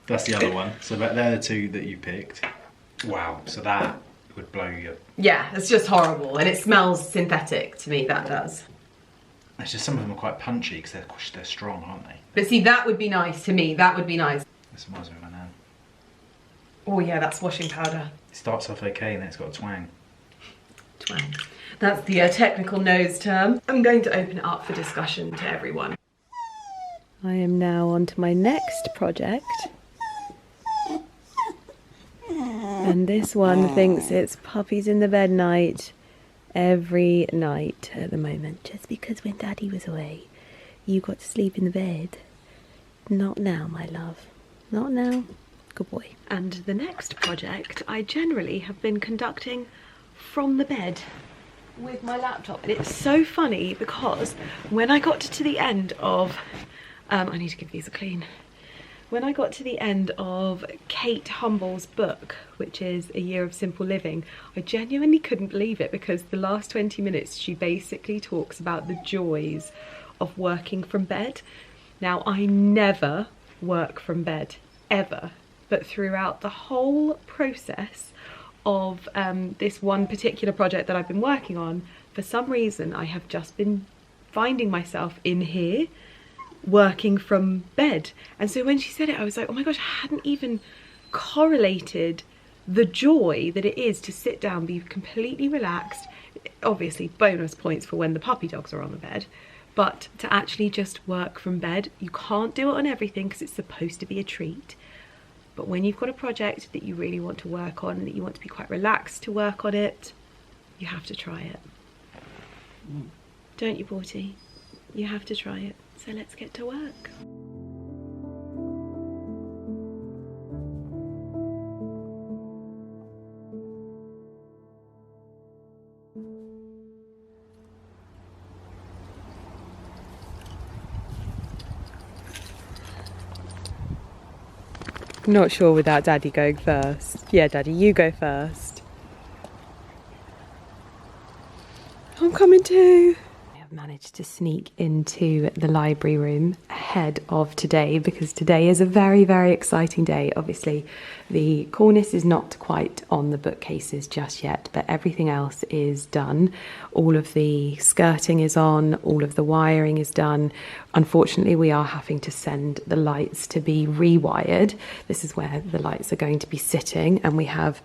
That's the other one. So they're the two that you picked. Wow. So that would blow you. Yeah, it's just horrible, and it smells synthetic to me. That does. It's just some of them are quite punchy because they're strong, aren't they? But see, that would be nice to me. That would be nice. This reminds me of my nan. Oh yeah, that's washing powder. It starts off okay and then it's got a twang. Twang. That's the technical nose term. I'm going to open it up for discussion to everyone. I am now on to my next project. And this one thinks it's puppies in the bed night every night at the moment. Just because when Daddy was away, you got to sleep in the bed. Not now, my love. Not now. Good boy. And the next project I generally have been conducting from the bed with my laptop. And it's so funny because when I got to the end of... I need to give these a clean. When I got to the end of Kate Humble's book, which is A Year of Simple Living, I genuinely couldn't believe it because the last 20 minutes she basically talks about the joys of working from bed. Now, I never work from bed, ever. But throughout the whole process of this one particular project that I've been working on, for some reason I have just been finding myself in here working from bed. And so when she said it, I was like, oh my gosh, I hadn't even correlated the joy that it is to sit down, be completely relaxed. Obviously bonus points for when the puppy dogs are on the bed, but to actually just work from bed. You can't do it on everything because it's supposed to be a treat. But when you've got a project that you really want to work on and that you want to be quite relaxed to work on it, you have to try it. Don't you, Borty? You have to try it. So let's get to work. Not sure without Daddy going first. Yeah, Daddy, you go first. I'm coming too. I have managed to sneak into the library room ahead of today because today is a very, very exciting day. Obviously, the cornice is not quite on the bookcases just yet, but everything else is done. All of the skirting is on, all of the wiring is done. Unfortunately, we are having to send the lights to be rewired. This is where the lights are going to be sitting, and we have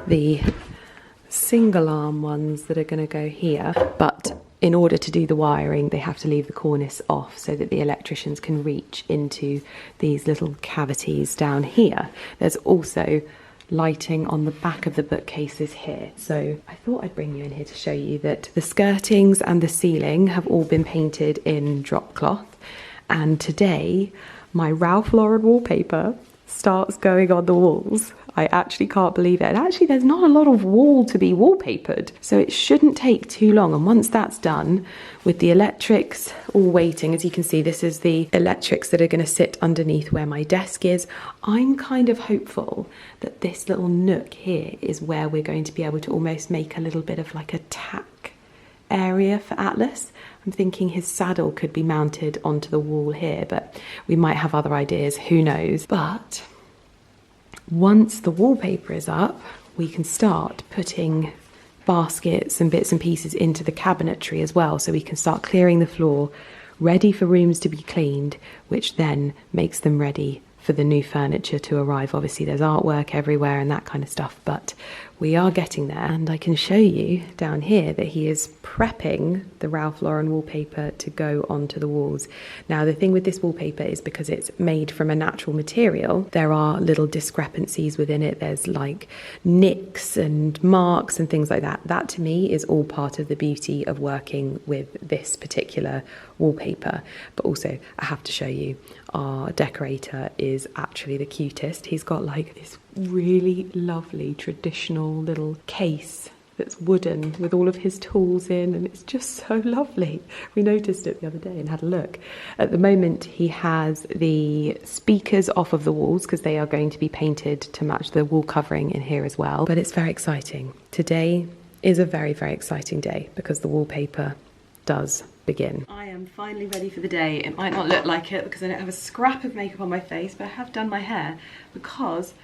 the single arm ones that are going to go here, but in order to do the wiring they have to leave the cornice off so that the electricians can reach into these little cavities down here. There's also lighting on the back of the bookcases here, so I thought I'd bring you in here to show you that the skirtings and the ceiling have all been painted in drop cloth, and today my Ralph Lauren wallpaper starts going on the walls. I actually can't believe it. And actually there's not a lot of wall to be wallpapered, so it shouldn't take too long. And once that's done, with the electrics all waiting, as you can see, this is the electrics that are going to sit underneath where my desk is. I'm kind of hopeful that this little nook here is where we're going to be able to almost make a little bit of like a tack area for Atlas. I'm thinking his saddle could be mounted onto the wall here, but we might have other ideas, who knows. But once the wallpaper is up, we can start putting baskets and bits and pieces into the cabinetry as well, so we can start clearing the floor, ready for rooms to be cleaned, which then makes them ready for the new furniture to arrive. Obviously there's artwork everywhere and that kind of stuff, but we are getting there. And I can show you down here that he is prepping the Ralph Lauren wallpaper to go onto the walls. Now the thing with this wallpaper is because it's made from a natural material, there are little discrepancies within it. There's like nicks and marks and things like that. That to me is all part of the beauty of working with this particular wallpaper. But also I have to show you, our decorator is actually the cutest. He's got like this really lovely traditional little case that's wooden with all of his tools in, and it's just so lovely. We noticed it the other day and had a look. At the moment he has the speakers off of the walls because they are going to be painted to match the wall covering in here as well. But it's very exciting. Today is a very, very exciting day because the wallpaper does begin. I am finally ready for the day. It might not look like it because I don't have a scrap of makeup on my face, but I have done my hair because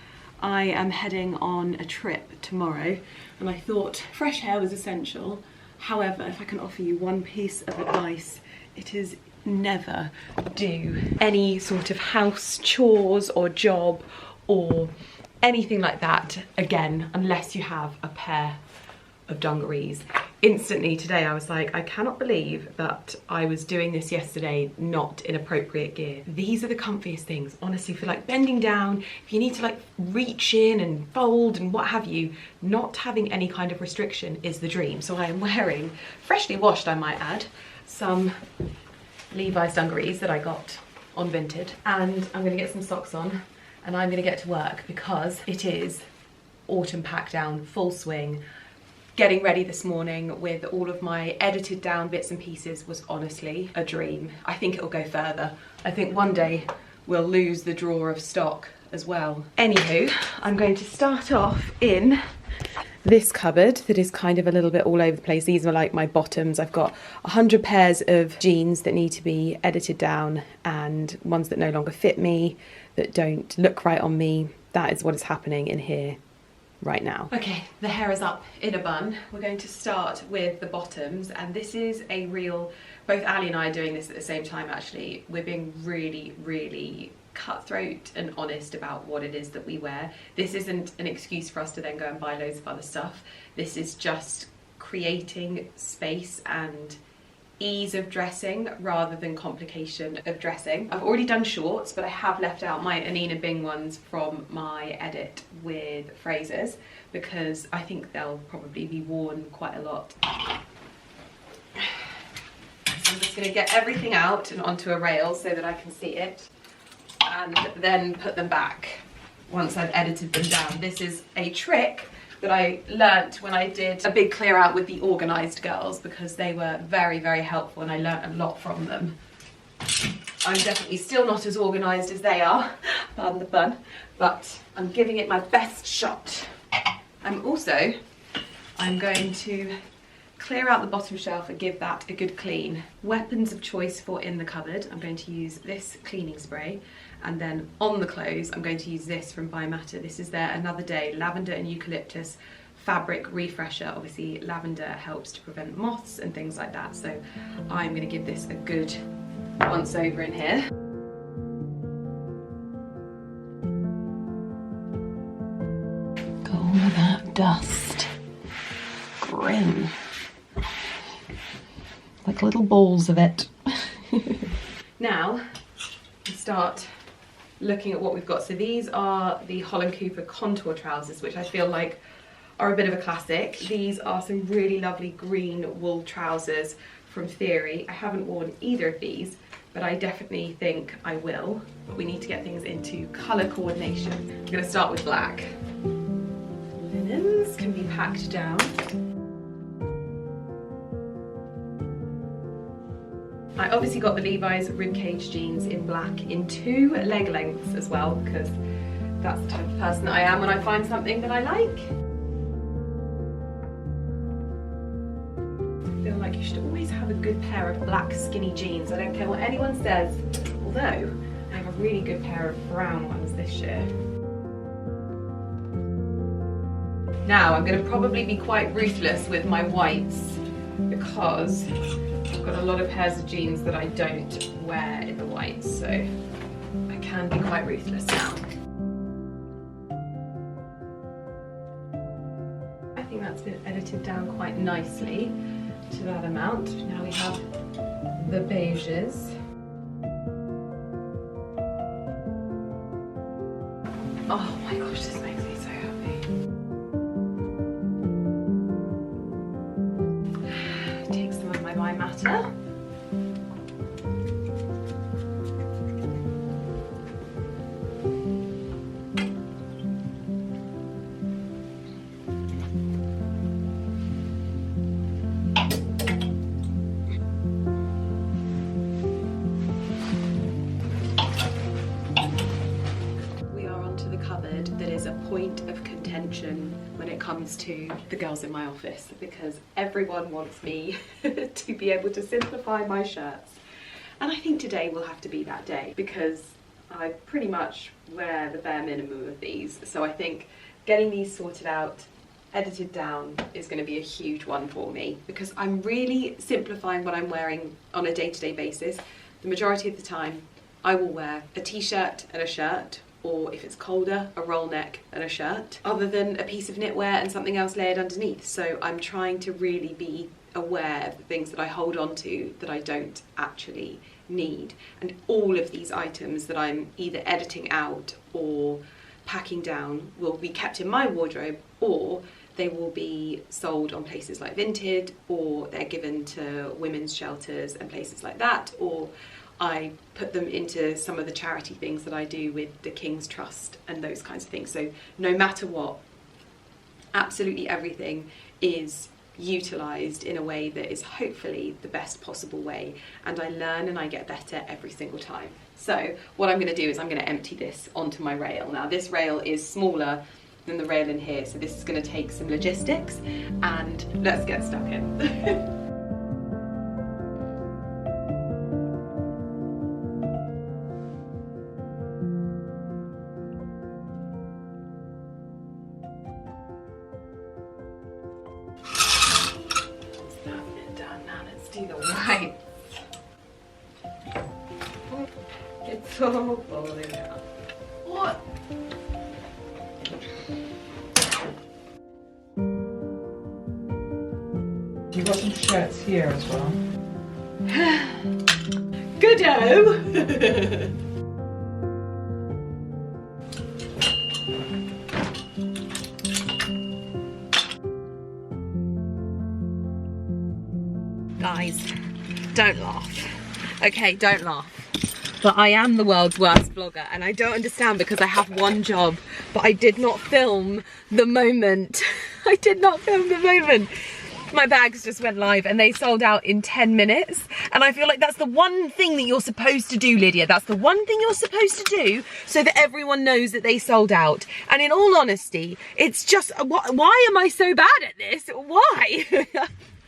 I am heading on a trip tomorrow and I thought fresh hair was essential. However, if I can offer you one piece of advice, it is never do any sort of house chores or job or anything like that again unless you have a pair of dungarees. Instantly today I was like, I cannot believe that I was doing this yesterday not in appropriate gear. These are the comfiest things, honestly, for like bending down, if you need to like reach in and fold and what have you, not having any kind of restriction is the dream. So I am wearing, freshly washed I might add, some Levi's dungarees that I got on Vinted, and I'm gonna get some socks on and I'm gonna get to work because it is autumn pack down, full swing. Getting ready this morning with all of my edited down bits and pieces was honestly a dream. I think it'll go further. I think one day we'll lose the drawer of stock as well. Anywho, I'm going to start off in this cupboard that is kind of a little bit all over the place. These are like my bottoms. I've got 100 pairs of jeans that need to be edited down and ones that no longer fit me, that don't look right on me. That is what is happening in here right now. Okay, the hair is up in a bun. We're going to start with the bottoms, and this is a real, both Ali and I are doing this at the same time actually. We're being really, really cutthroat and honest about what it is that we wear. This isn't an excuse for us to then go and buy loads of other stuff. This is just creating space and ease of dressing rather than complication of dressing. I've already done shorts, but I have left out my Anina Bing ones from my edit with Frasers because I think they'll probably be worn quite a lot. So I'm just going to get everything out and onto a rail so that I can see it and then put them back once I've edited them down. This is a trick that I learnt when I did a big clear out with the organised girls because they were very, very helpful and I learnt a lot from them. I'm definitely still not as organised as they are, pardon the pun, but I'm giving it my best shot. I'm going to clear out the bottom shelf and give that a good clean. Weapons of choice for in the cupboard, I'm going to use this cleaning spray, and then on the clothes I'm going to use this from By Matter. This is their Another Day lavender and eucalyptus fabric refresher. Obviously lavender helps to prevent moths and things like that, so I'm going to give this a good once over in here. Got all of that dust. Grim. Like little balls of it. Now, we start looking at what we've got. So these are the Holland Cooper contour trousers, which I feel like are a bit of a classic. These are some really lovely green wool trousers from Theory. I haven't worn either of these, but I definitely think I will. But we need to get things into colour coordination. I'm going to start with black. Linens can be packed down. I obviously got the Levi's ribcage jeans in black in 2 leg lengths as well, because that's the type of person that I am when I find something that I like. I feel like you should always have a good pair of black skinny jeans. I don't care what anyone says, although I have a really good pair of brown ones this year. Now I'm going to probably be quite ruthless with my whites, because I've got a lot of pairs of jeans that I don't wear in the whites, so I can be quite ruthless now. I think that's been edited down quite nicely to that amount. Now we have the beiges. Oh my gosh, this makes me so happy. Take some of my matter. That is a point of contention when it comes to the girls in my office, because everyone wants me to be able to simplify my shirts, and I think today will have to be that day, because I pretty much wear the bare minimum of these. So I think getting these sorted out, edited down, is going to be a huge one for me, because I'm really simplifying what I'm wearing on a day-to-day basis. The majority of the time I will wear a t-shirt and a shirt, or if it's colder, a roll neck and a shirt, other than a piece of knitwear and something else layered underneath. So I'm trying to really be aware of the things that I hold on to that I don't actually need. And all of these items that I'm either editing out or packing down will be kept in my wardrobe, or they will be sold on places like Vinted, or they're given to women's shelters and places like that, or I put them into some of the charity things that I do with the King's Trust and those kinds of things. So no matter what, absolutely everything is utilised in a way that is hopefully the best possible way, and I learn and I get better every single time. So what I'm going to do is I'm going to empty this onto my rail. Now this rail is smaller than the rail in here, so this is going to take some logistics, and let's get stuck in. Do the white. It's all falling out. What? You've got some shirts here as well. Good-o! Guys, don't laugh. Okay, don't laugh. But I am the world's worst blogger, and I don't understand, because I have one job, but I did not film the moment. I did not film the moment. My bags just went live and they sold out in 10 minutes. And I feel like that's the one thing that you're supposed to do, Lydia. That's the one thing you're supposed to do so that everyone knows that they sold out. And in all honesty, it's just, why am I so bad at this? Why?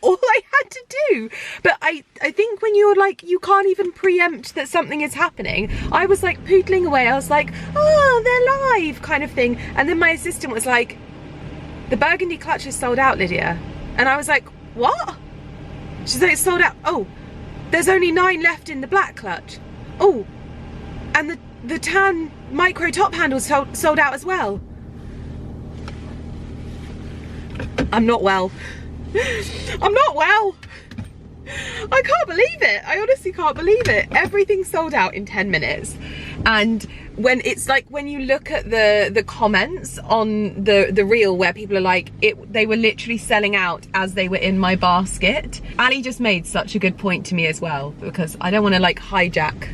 All I had to do. But I think when you're like, you can't even preempt that something is happening, I was like poodling away. I was like, oh, they're live kind of thing. And then my assistant was like, the burgundy clutch is sold out, Lydia. And I was like, what? She's like, it's sold out. Oh, there's only 9 left in the black clutch. Oh, and the tan micro top handle sold out as well. I'm not well. I'm not well. I can't believe it. I honestly can't believe it. Everything sold out in 10 minutes. And when it's like, when you look at the comments on the reel where people are like, they were literally selling out as they were in my basket. Ali just made such a good point to me as well, because I don't want to like hijack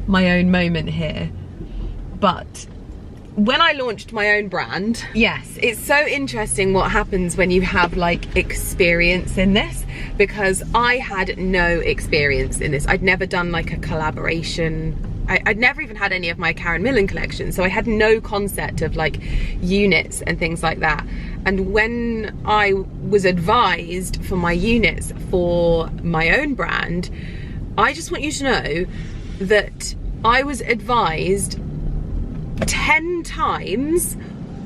my own moment here, but when I launched my own brand, yes, it's so interesting what happens when you have like experience in this, because I had no experience in this. I'd never done like a collaboration. I'd never even had any of my Karen Millen collections, so I had no concept of like units and things like that. And when I was advised for my units for my own brand, I just want you to know that I was advised 10 times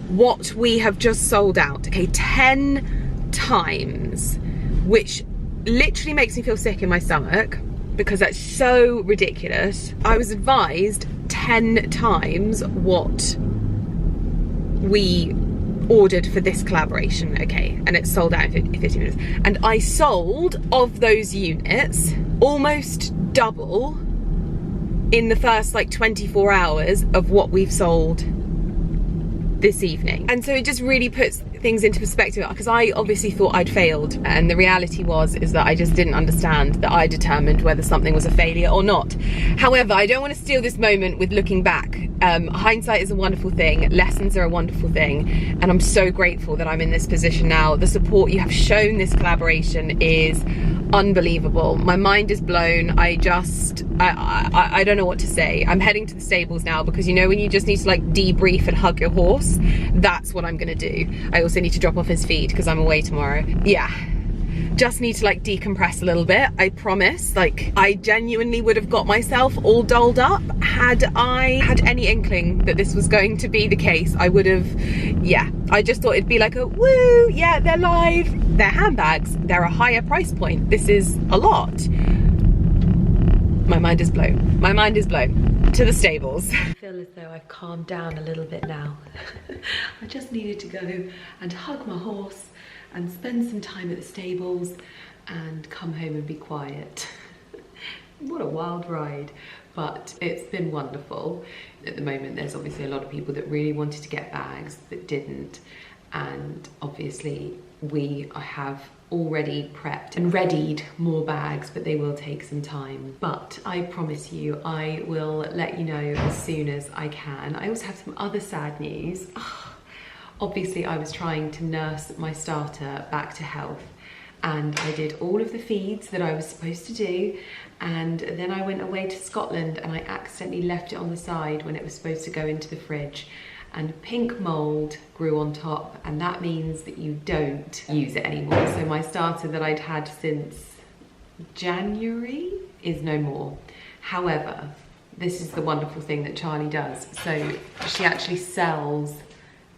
what we have just sold out, okay, 10 times, which literally makes me feel sick in my stomach, because that's so ridiculous. I was advised 10 times what we ordered for this collaboration, okay, and it sold out in 15 minutes. And I sold, of those units, almost double in the first like 24 hours of what we've sold this evening. And so it just really puts things into perspective, because I obviously thought I'd failed, and the reality is that I just didn't understand that I determined whether something was a failure or not. However, I don't want to steal this moment with looking back. Hindsight is a wonderful thing, lessons are a wonderful thing, and I'm so grateful that I'm in this position now. The support you have shown this collaboration is unbelievable. My mind is blown. I don't know what to say. I'm heading to the stables now, because you know when you just need to like debrief and hug your horse, that's what I'm gonna do. I also need to drop off his feed because I'm away tomorrow. Yeah, just need to like decompress a little bit. I promise, like, I genuinely would have got myself all dolled up had I had any inkling that this was going to be the case. I would have, yeah, I just thought it'd be like a woo, yeah, they're live, they're handbags, they're a higher price point, this is a lot. My mind is blown. My mind is blown. To the stables. I feel as though I've calmed down a little bit now. I just needed to go and hug my horse and spend some time at the stables and come home and be quiet. What a wild ride, but it's been wonderful. At the moment, there's obviously a lot of people that really wanted to get bags that didn't, and obviously I have already prepped and readied more bags, but they will take some time. But I promise you, I will let you know as soon as I can. I also have some other sad news. Obviously, I was trying to nurse my starter back to health, and I did all of the feeds that I was supposed to do, and then I went away to Scotland and I accidentally left it on the side when it was supposed to go into the fridge, and pink mold grew on top, and that means that you don't use it anymore. So my starter that I'd had since January is no more. However, this is the wonderful thing that Charlie does. So she actually sells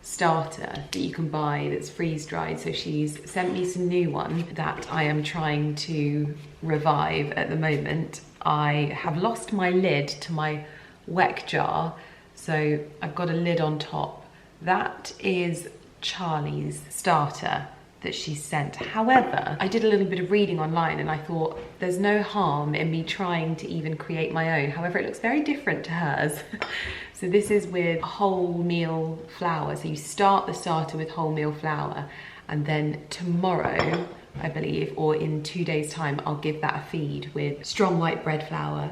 starter that you can buy that's freeze dried. So she's sent me some new one that I am trying to revive at the moment. I have lost my lid to my weck jar, so I've got a lid on top. That is Charlie's starter that she sent. However, I did a little bit of reading online and I thought there's no harm in me trying to even create my own. However, it looks very different to hers. So this is with wholemeal flour. So you start the starter with wholemeal flour, and then tomorrow, I believe, or in 2 days' time, I'll give that a feed with strong white bread flour.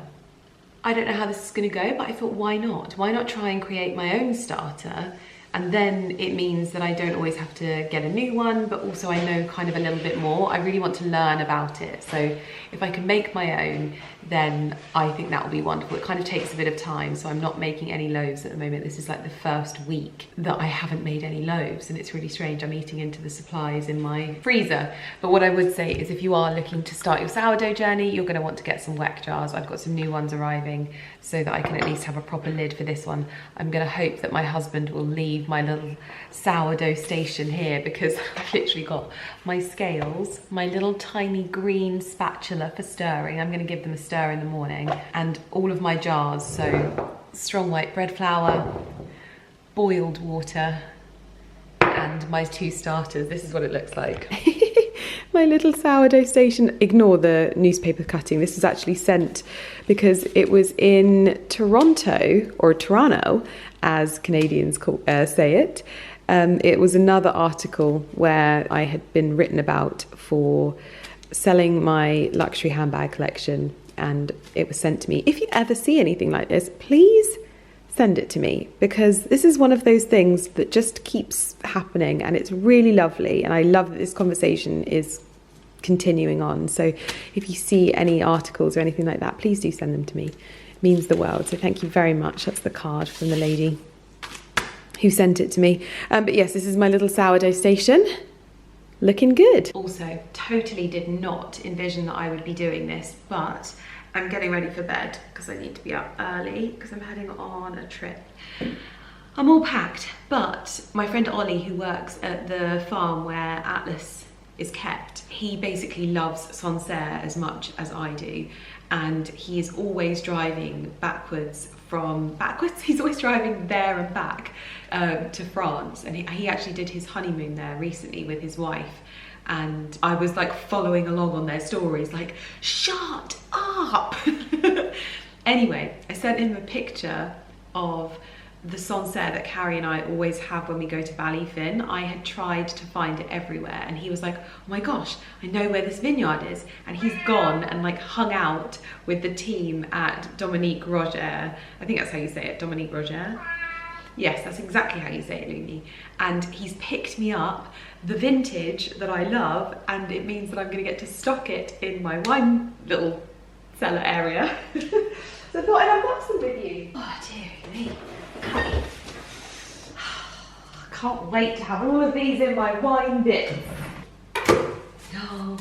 I don't know how this is gonna go, but I thought, why not? Why not try and create my own starter? And then it means that I don't always have to get a new one, but also I know kind of a little bit more. I really want to learn about it. So if I can make my own, then I think that will be wonderful. It kind of takes a bit of time, so I'm not making any loaves at the moment. This is like the first week that I haven't made any loaves, and it's really strange. I'm eating into the supplies in my freezer. But what I would say is if you are looking to start your sourdough journey, you're gonna want to get some weck jars. I've got some new ones arriving so that I can at least have a proper lid for this one. I'm gonna hope that my husband will leave my little sourdough station here, because I've literally got my scales, my little tiny green spatula for stirring. I'm gonna give them a stir in the morning, and all of my jars. So strong white bread flour, boiled water, and my 2 starters. This is what it looks like. My little sourdough station. Ignore the newspaper cutting. This was actually sent because it was in Toronto, or Toronto, as Canadians say it. It was another article where I had been written about for selling my luxury handbag collection, and it was sent to me. If you ever see anything like this, please send it to me, because this is one of those things that just keeps happening, and it's really lovely, and I love that this conversation is continuing on. So if you see any articles or anything like that, please do send them to me. It means the world. So thank you very much. That's the card from the lady who sent it to me. But yes, this is my little sourdough station. Looking good. Also, totally did not envision that I would be doing this, but I'm getting ready for bed because I need to be up early because I'm heading on a trip. I'm all packed, but my friend Ollie, who works at the farm where Atlas is kept, he basically loves Sancerre as much as I do, and he is always driving he's always driving there and back to France, and he actually did his honeymoon there recently with his wife, and I was like following along on their stories like, shut up. Anyway, I sent him a picture of the Sancerre that Carrie and I always have when we go to Ballyfin. I had tried to find it everywhere, and he was like, oh my gosh, I know where this vineyard is. And he's gone and like hung out with the team at Dominique Roger. I think that's how you say it, Dominique Roger. Yes, that's exactly how you say it, Looney. And he's picked me up the vintage that I love, and it means that I'm gonna get to stock it in my wine little cellar area. So I thought I'd unbox them with you. Oh dear me. Can't wait to have all of these in my wine bits. Oh.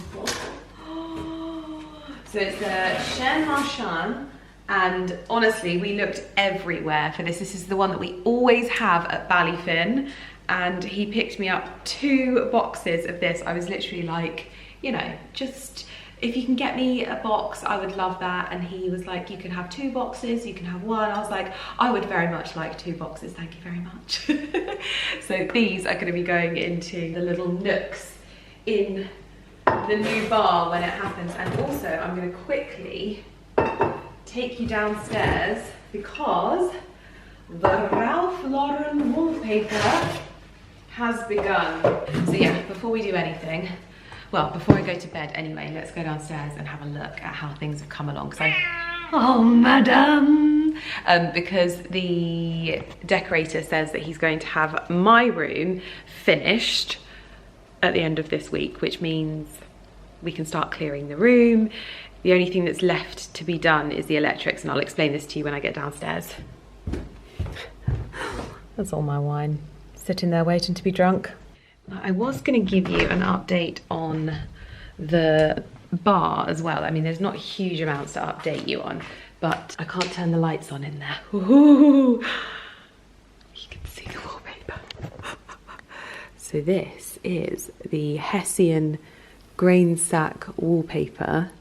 So it's the Chien Marchand, and honestly, we looked everywhere for this. This is the one that we always have at Ballyfin, and he picked me up 2 boxes of this. I was literally like, you know, just if you can get me a box, I would love that. And he was like, you can have 2 boxes, you can have 1. I was like, I would very much like 2 boxes, thank you very much. So these are gonna be going into the little nooks in the new bar when it happens. And also I'm gonna quickly take you downstairs because the Ralph Lauren wallpaper has begun. So yeah, before we do anything, well, before I go to bed anyway, let's go downstairs and have a look at how things have come along. Oh, madam! Because the decorator says that he's going to have my room finished at the end of this week, which means we can start clearing the room. The only thing that's left to be done is the electrics, and I'll explain this to you when I get downstairs. That's all my wine, sitting there waiting to be drunk. I was going to give you an update on the bar as well. I mean, there's not huge amounts to update you on, but I can't turn the lights on in there. Ooh, you can see the wallpaper. So this is the Hessian grain sack wallpaper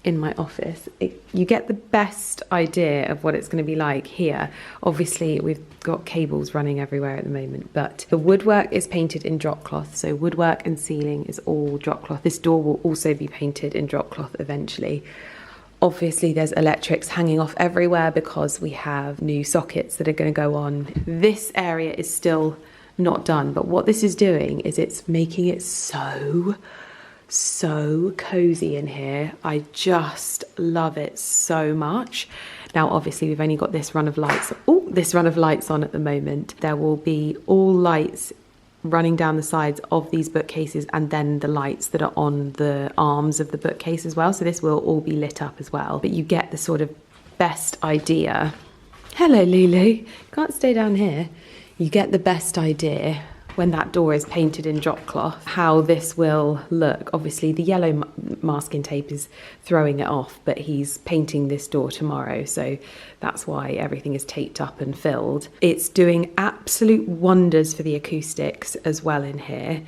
in my office. You get the best idea of what it's going to be like here. Obviously we've got cables running everywhere at the moment, but the woodwork is painted in drop cloth, so woodwork and ceiling is all drop cloth. This door will also be painted in drop cloth eventually. Obviously there's electrics hanging off everywhere because we have new sockets that are going to go on. This area is still not done, but what this is doing is it's making it so cozy in here. I just love it so much. Now obviously we've only got this run of lights on at the moment. There will be all lights running down the sides of these bookcases, and then the lights that are on the arms of the bookcase as well, so this will all be lit up as well. But you get the sort of best idea. Hello Lulu, can't stay down here. You get the best idea when that door is painted in drop cloth, how this will look. Obviously the yellow masking tape is throwing it off, but he's painting this door tomorrow, so that's why everything is taped up and filled. It's doing absolute wonders for the acoustics as well in here.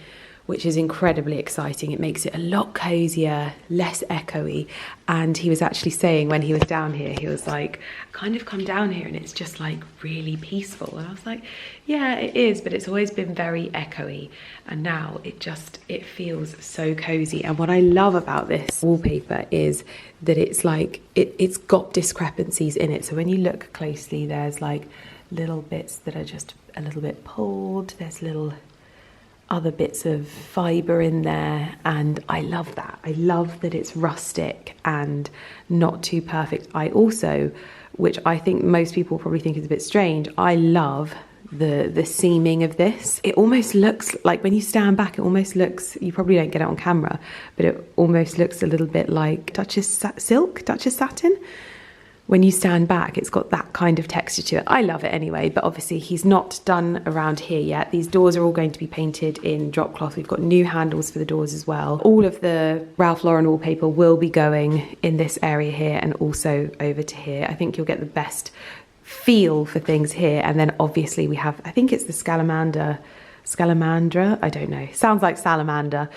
which is incredibly exciting. It makes it a lot cozier, less echoey. And he was actually saying when he was down here, he was like, kind of come down here and it's just like really peaceful. And I was like, yeah, it is, but it's always been very echoey. And now it feels so cozy. And what I love about this wallpaper is that it's like, it's got discrepancies in it. So when you look closely, there's like little bits that are just a little bit pulled. There's little other bits of fibre in there, and I love that. I love that it's rustic and not too perfect. I also, which I think most people probably think is a bit strange, I love the seaming of this. It almost looks like, when you stand back, it almost looks, you probably don't get it on camera, but it almost looks a little bit like Duchess silk, Duchess satin. When you stand back, it's got that kind of texture to it. I love it anyway, but obviously he's not done around here yet. These doors are all going to be painted in drop cloth. We've got new handles for the doors as well. All of the Ralph Lauren wallpaper will be going in this area here and also over to here. I think you'll get the best feel for things here. And then obviously we have, I think it's the Scalamandra, I don't know, sounds like salamander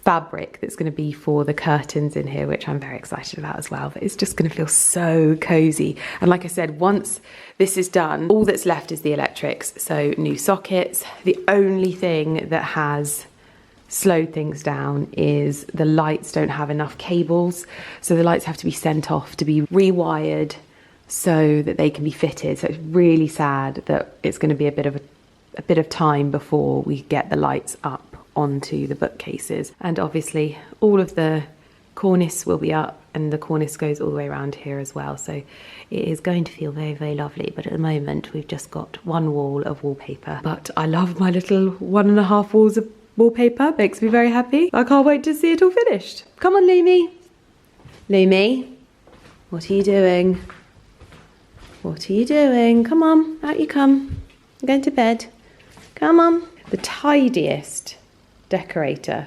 fabric that's going to be for the curtains in here, which I'm very excited about as well. But it's just going to feel so cozy. And like I said, once this is done, all that's left is the electrics. So new sockets. The only thing that has slowed things down is the lights don't have enough cables. So the lights have to be sent off to be rewired so that they can be fitted. So it's really sad that it's going to be a bit of time before we get the lights up onto the bookcases. And obviously all of the cornice will be up, and the cornice goes all the way around here as well. So it is going to feel very, very lovely. But at the moment we've just got one wall of wallpaper. But I love my little 1.5 walls of wallpaper. Makes me very happy. I can't wait to see it all finished. Come on, Lumi. Lumi, what are you doing? What are you doing? Come on, out you come. I'm going to bed. Come on. The tidiest decorator.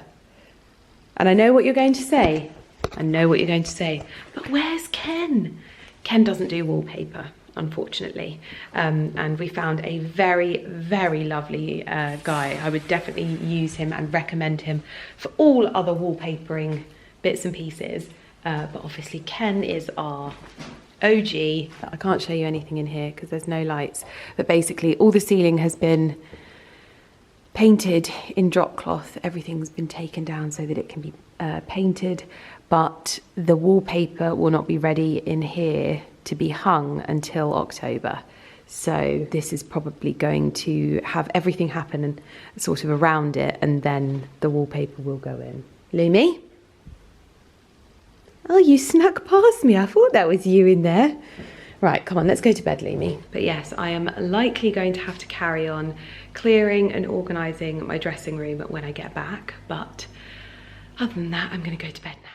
And I know what you're going to say. I know what you're going to say. But where's Ken? Ken doesn't do wallpaper, unfortunately. And we found a very, very lovely guy. I would definitely use him and recommend him for all other wallpapering bits and pieces. But obviously Ken is our OG. I can't show you anything in here because there's no lights. But basically all the ceiling has been painted in drop cloth. Everything's been taken down so that it can be painted, but the wallpaper will not be ready in here to be hung until October. So this is probably going to have everything happen and sort of around it, and then the wallpaper will go in. Lumi? Oh, you snuck past me. I thought that was you in there. Right, come on, let's go to bed, Lumi. But yes, I am likely going to have to carry on clearing and organising my dressing room when I get back. But other than that, I'm going to go to bed now.